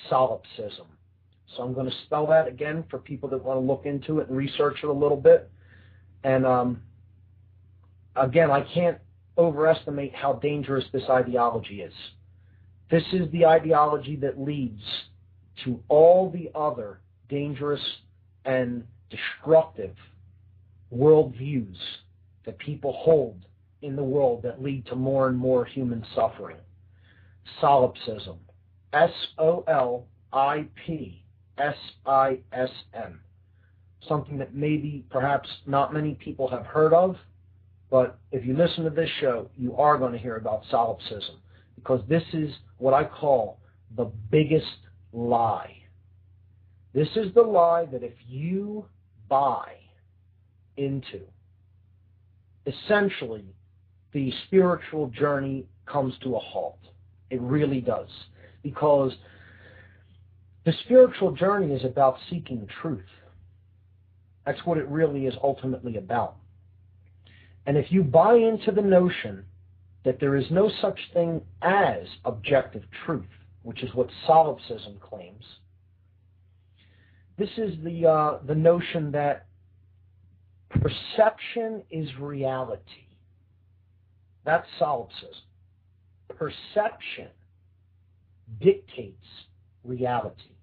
solipsism. So I'm going to spell that again for people that want to look into it and research it a little bit. And again, I can't overestimate how dangerous this ideology is. This is the ideology that leads to all the other dangerous and destructive worldviews that people hold in the world that lead to more and more human suffering. Solipsism. S-O-L-I-P-S-I-S-M. Something that maybe perhaps not many people have heard of, but if you listen to this show, you are going to hear about solipsism, because this is what I call the biggest lie. This is the lie that if you buy into, essentially, the spiritual journey comes to a halt. It really does. Because the spiritual journey is about seeking truth. That's what it really is ultimately about. And if you buy into the notion that there is no such thing as objective truth, which is what solipsism claims, this is the notion that perception is reality. That's solipsism. Perception dictates reality.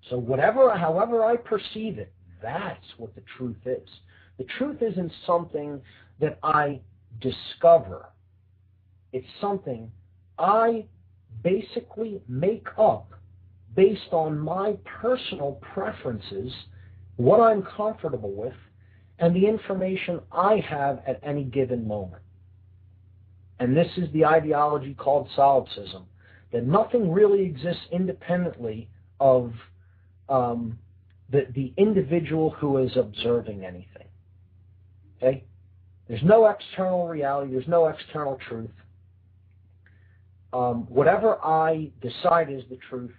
So however I perceive it, that's what the truth is. The truth isn't something that I discover. It's something I basically make up based on my personal preferences, what I'm comfortable with, and the information I have at any given moment. And this is the ideology called solipsism, that nothing really exists independently of the individual who is observing anything. Okay? There's no external reality. There's no external truth. Whatever I decide is the truth,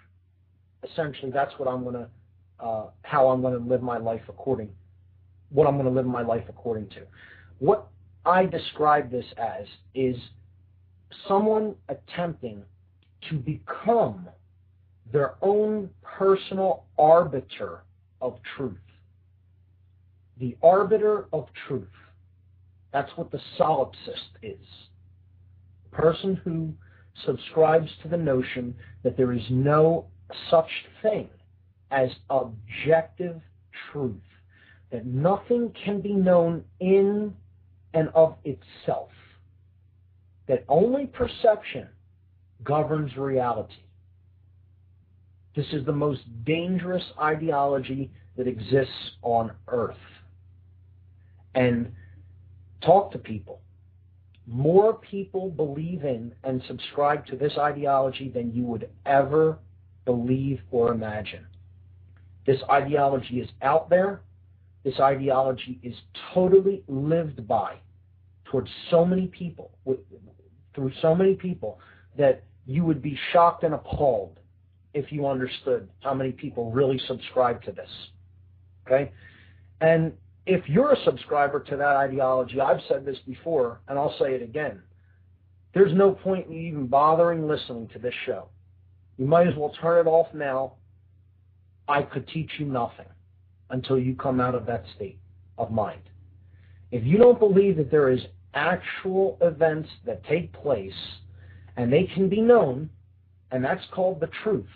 essentially that's what I'm going to, how I'm going to live my life according to. What I describe this as is someone attempting to become their own personal arbiter of truth. The arbiter of truth. That's what the solipsist is. A person who subscribes to the notion that there is no such thing as objective truth, that nothing can be known in and of itself, that only perception governs reality. This is the most dangerous ideology that exists on earth. And talk to people. More people believe in and subscribe to this ideology than you would ever believe or imagine. This ideology is out there. This ideology is totally lived by towards so many people, through so many people, that you would be shocked and appalled if you understood how many people really subscribe to this. Okay? And if you're a subscriber to that ideology, I've said this before, and I'll say it again, there's no point in you even bothering listening to this show. You might as well turn it off now. I could teach you nothing until you come out of that state of mind. If you don't believe that there is actual events that take place and they can be known, and that's called the truth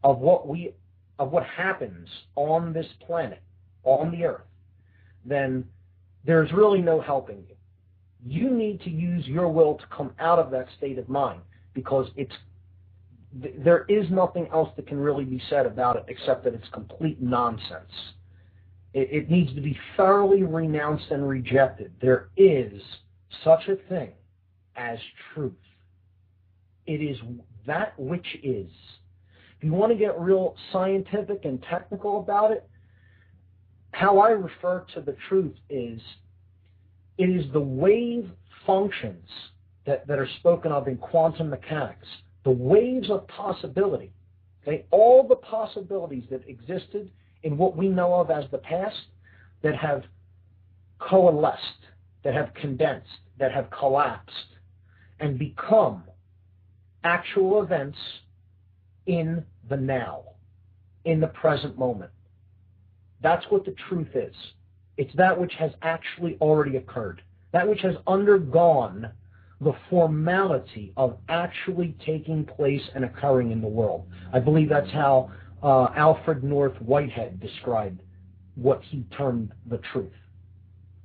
of what happens on this planet, on the earth, then there's really no helping you. You need to use your will to come out of that state of mind, because there is nothing else that can really be said about it except that it's complete nonsense. It needs to be thoroughly renounced and rejected. There is such a thing as truth. It is that which is. If you want to get real scientific and technical about it, how I refer to the truth is, it is the wave functions that are spoken of in quantum mechanics, the waves of possibility. Okay? All the possibilities that existed in what we know of as the past that have coalesced, that have condensed, that have collapsed, and become actual events in the now, in the present moment. That's what the truth is. It's that which has actually already occurred, that which has undergone the formality of actually taking place and occurring in the world. I believe that's how Alfred North Whitehead described what he termed the truth.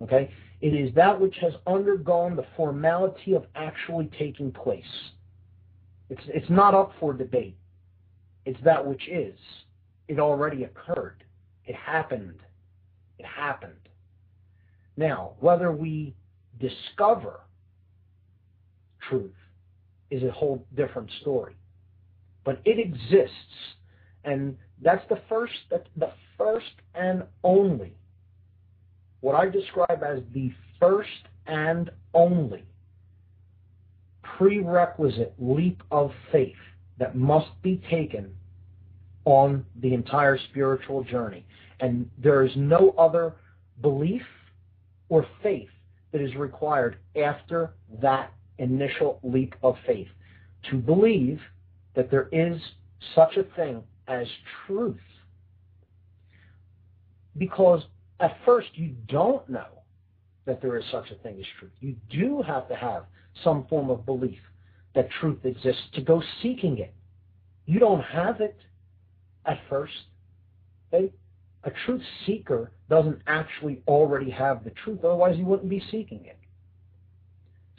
Okay? It is that which has undergone the formality of actually taking place. It's not up for debate. It's that which is. It already occurred. It happened. It happened. Now, whether we discover truth is a whole different story. But it exists, and that's the first and only, what I describe as the first and only prerequisite leap of faith that must be taken on the entire spiritual journey. And there is no other belief or faith that is required after that initial leap of faith, to believe that there is such a thing as truth. Because at first you don't know that there is such a thing as truth. You do have to have some form of belief that truth exists to go seeking it. You don't have it at first. Okay? A truth seeker doesn't actually already have the truth, otherwise he wouldn't be seeking it.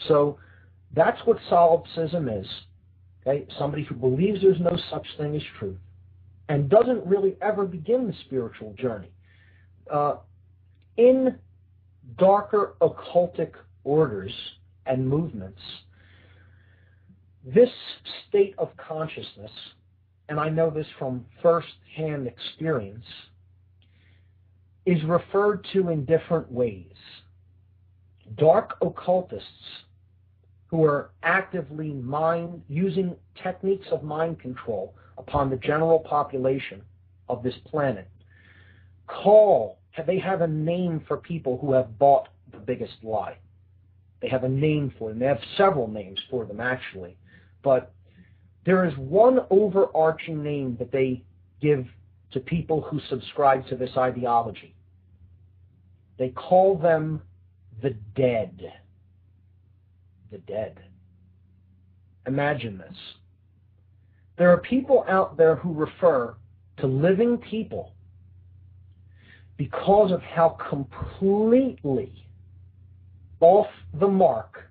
So that's what solipsism is. Okay? Somebody who believes there's no such thing as truth and doesn't really ever begin the spiritual journey. In darker occultic orders and movements, this state of consciousness, and I know this from first-hand experience, is referred to in different ways. Dark occultists who are actively using techniques of mind control upon the general population of this planet they have a name for people who have bought the biggest lie. They have a name for them. They have several names for them, actually. But there is one overarching name that they give to people who subscribe to this ideology. They call them the dead. The dead. Imagine this. There are people out there who refer to living people because of how completely off the mark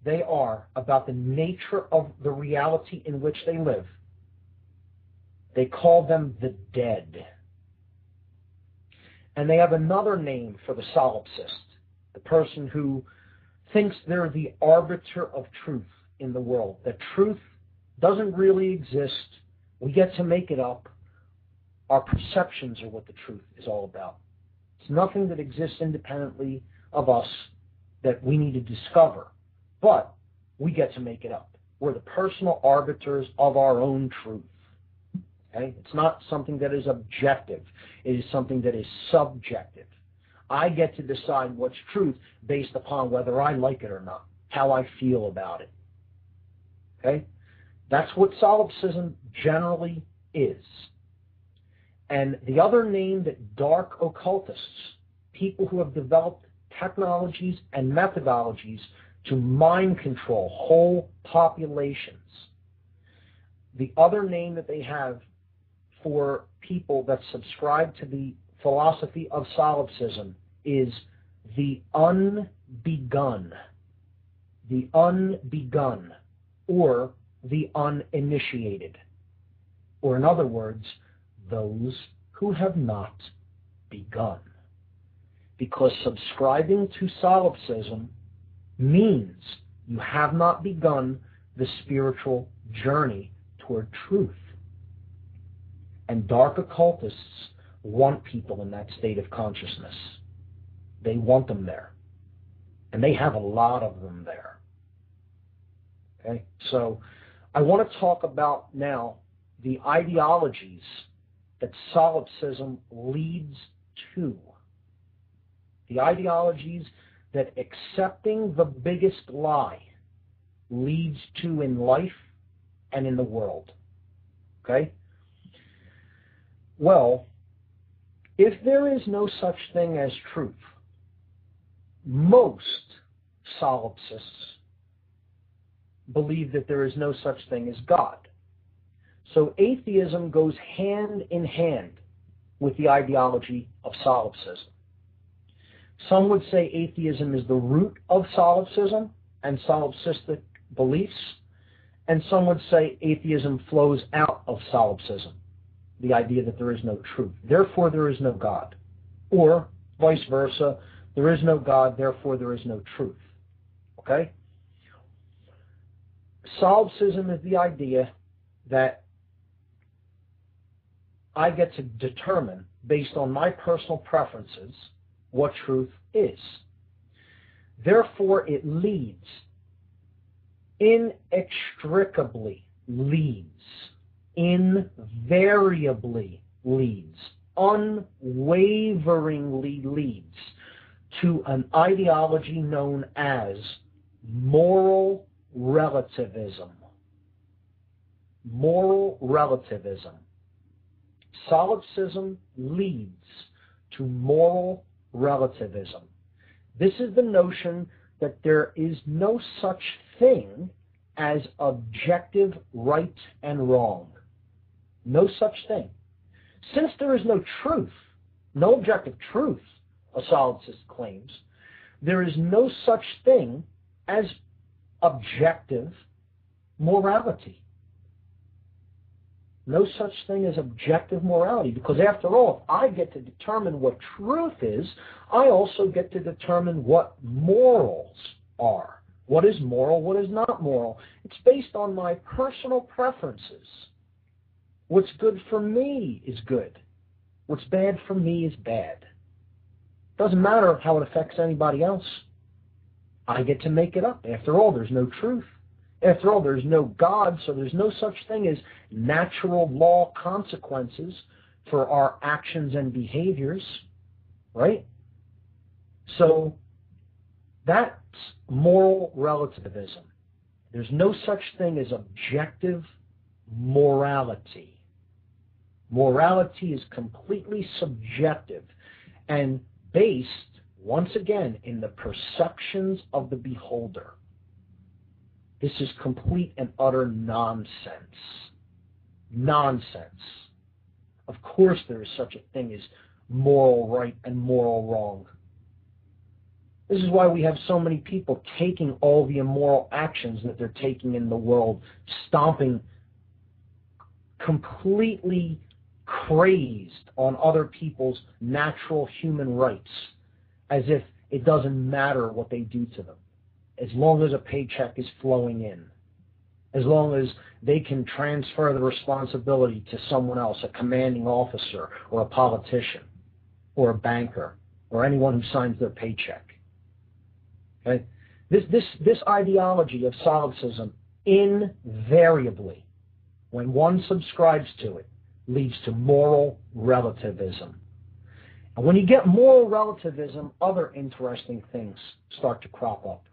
they are about the nature of the reality in which they live. They call them the dead. And they have another name for the solipsist, the person who thinks they're the arbiter of truth in the world, that truth doesn't really exist. We get to make it up. Our perceptions are what the truth is all about. It's nothing that exists independently of us that we need to discover, but we get to make it up. We're the personal arbiters of our own truth. Okay? It's not something that is objective. It is something that is subjective. I get to decide what's truth based upon whether I like it or not, how I feel about it. Okay? That's what solipsism generally is. And the other name that dark occultists, people who have developed technologies and methodologies to mind control whole populations, the other name that they have for people that subscribe to the philosophy of solipsism is the unbegun. The unbegun, or the uninitiated. Or in other words, those who have not begun. Because subscribing to solipsism means you have not begun the spiritual journey toward truth. And dark occultists want people in that state of consciousness. They want them there. And they have a lot of them there. Okay? So I want to talk about now the ideologies that solipsism leads to. The ideologies that accepting the biggest lie leads to in life and in the world. Okay? Well, if there is no such thing as truth, most solipsists believe that there is no such thing as God. So atheism goes hand in hand with the ideology of solipsism. Some would say atheism is the root of solipsism and solipsistic beliefs, and some would say atheism flows out of solipsism, the idea that there is no truth, therefore there is no God. Or vice versa, there is no God, therefore there is no truth. Okay? Solipsism is the idea that I get to determine, based on my personal preferences, what truth is. Therefore, it leads, inextricably leads, invariably leads, unwaveringly leads to an ideology known as moral relativism. Moral relativism. Solipsism leads to moral relativism. This is the notion that there is no such thing as objective right and wrong. No such thing. Since there is no truth, no objective truth, a solipsist claims, there is no such thing as objective morality. No such thing as objective morality, because after all, if I get to determine what truth is, I also get to determine what morals are. What is moral, what is not moral? It's based on my personal preferences. What's good for me is good. What's bad for me is bad. Doesn't matter how it affects anybody else. I get to make it up. After all, there's no truth. After all, there's no God, so there's no such thing as natural law consequences for our actions and behaviors, right? So that's moral relativism. There's no such thing as objective morality. Morality is completely subjective and based, once again, in the perceptions of the beholder. This is complete and utter nonsense. Nonsense. Of course there is such a thing as moral right and moral wrong. This is why we have so many people taking all the immoral actions that they're taking in the world, stomping completely crazed on other people's natural human rights, as if it doesn't matter what they do to them, as long as a paycheck is flowing in, as long as they can transfer the responsibility to someone else, a commanding officer or a politician or a banker or anyone who signs their paycheck. Okay? This ideology of solipsism invariably, when one subscribes to it, leads to moral relativism. And when you get moral relativism, other interesting things start to crop up.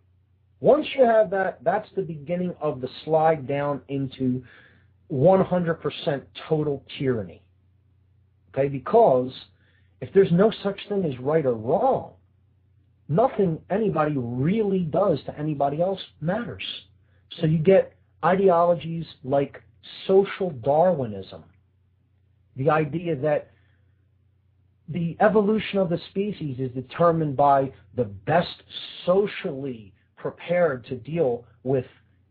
Once you have that, that's the beginning of the slide down into 100% total tyranny. Okay, because if there's no such thing as right or wrong, nothing anybody really does to anybody else matters. So you get ideologies like social Darwinism, the idea that the evolution of the species is determined by the best socially prepared to deal with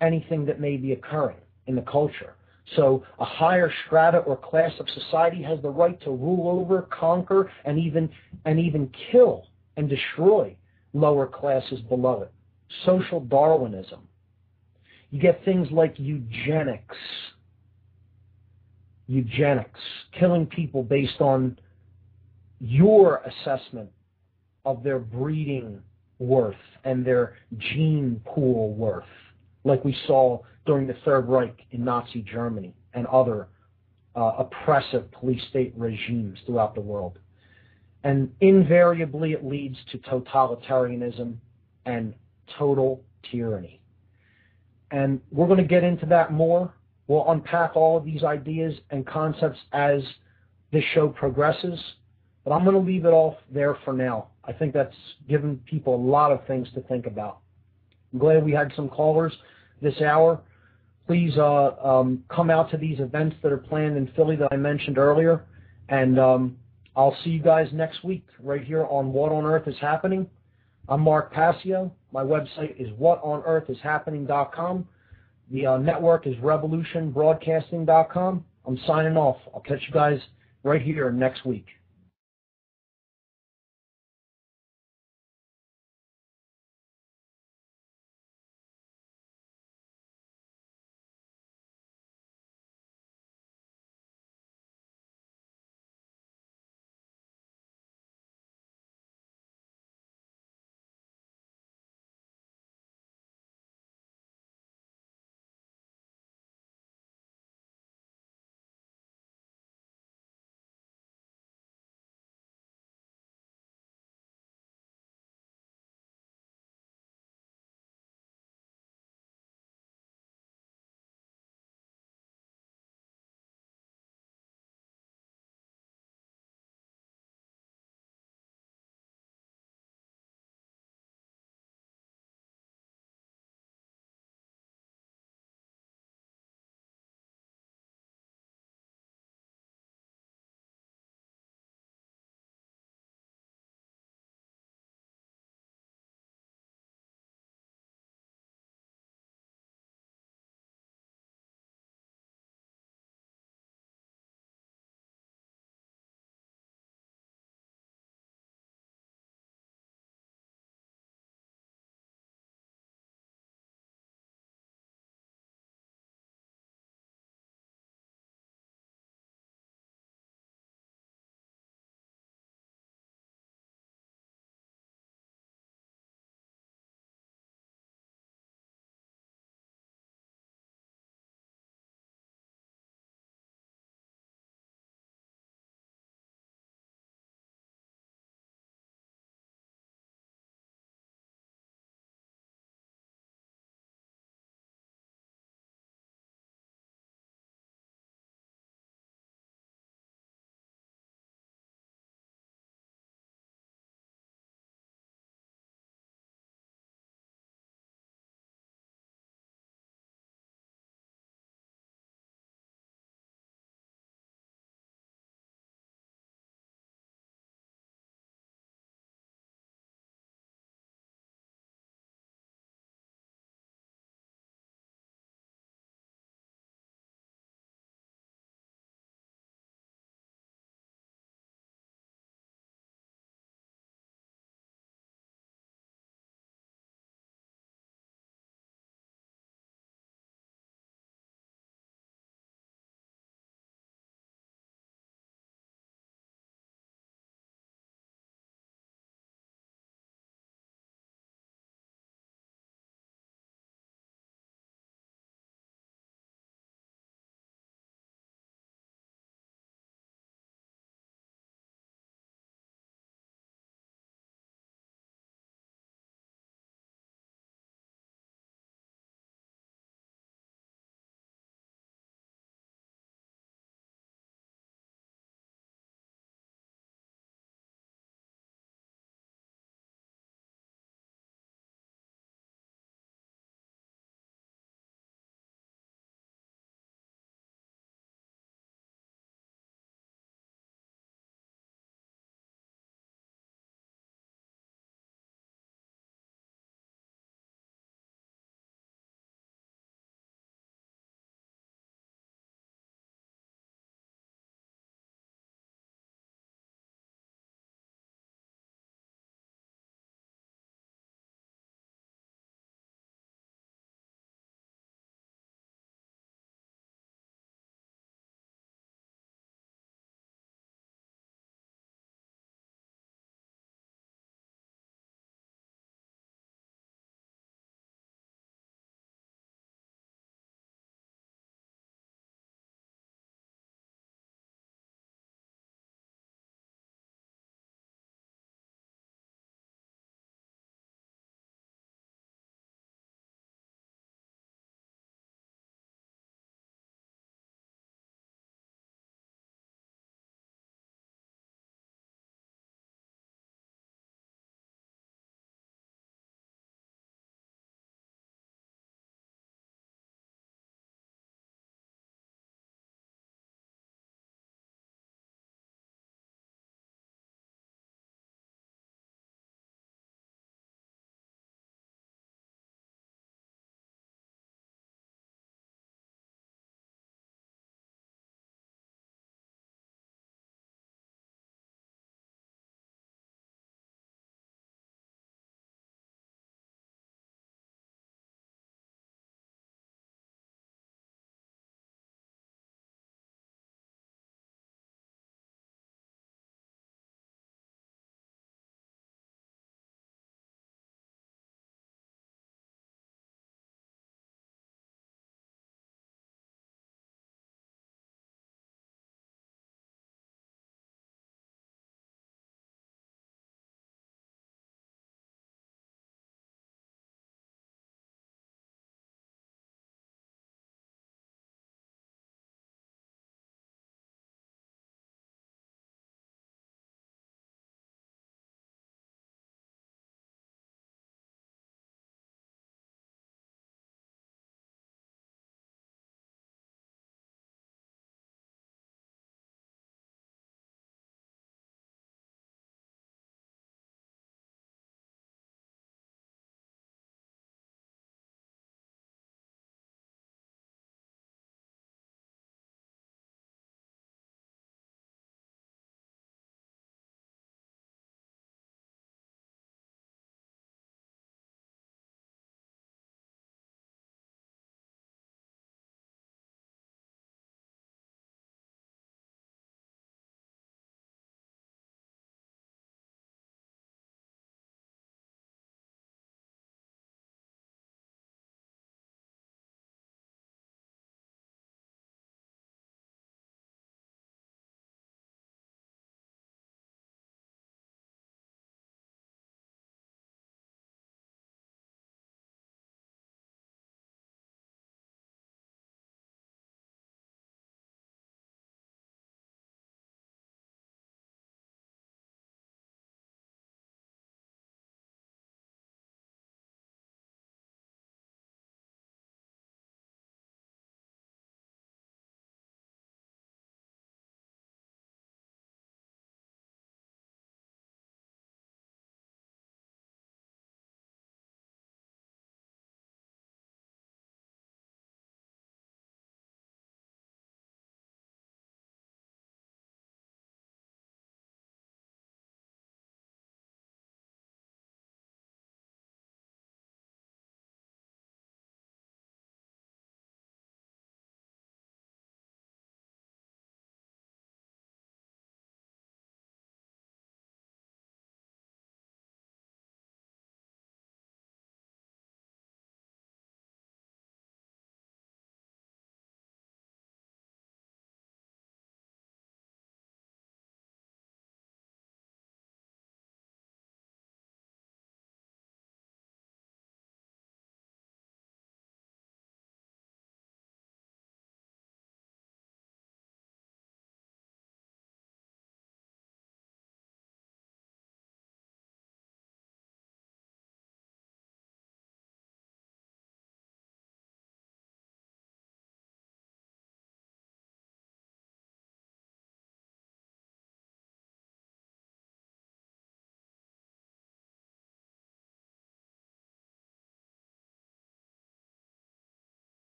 anything that may be occurring in the culture. So a higher strata or class of society has the right to rule over, conquer, and even kill and destroy lower classes below it. Social Darwinism. You get things like eugenics, killing people based on your assessment of their breeding worth and their gene pool worth, like we saw during the Third Reich in Nazi Germany and other oppressive police state regimes throughout the world. And invariably it leads to totalitarianism and total tyranny. And we're going to get into that more. We'll unpack all of these ideas and concepts as this show progresses. But I'm going to leave it off there for now. I think that's given people a lot of things to think about. I'm glad we had some callers this hour. Please come out to these events that are planned in Philly that I mentioned earlier. And I'll see you guys next week right here on What on Earth is Happening. I'm Mark Passio. My website is whatonearthishappening.com. The network is revolutionbroadcasting.com. I'm signing off. I'll catch you guys right here next week.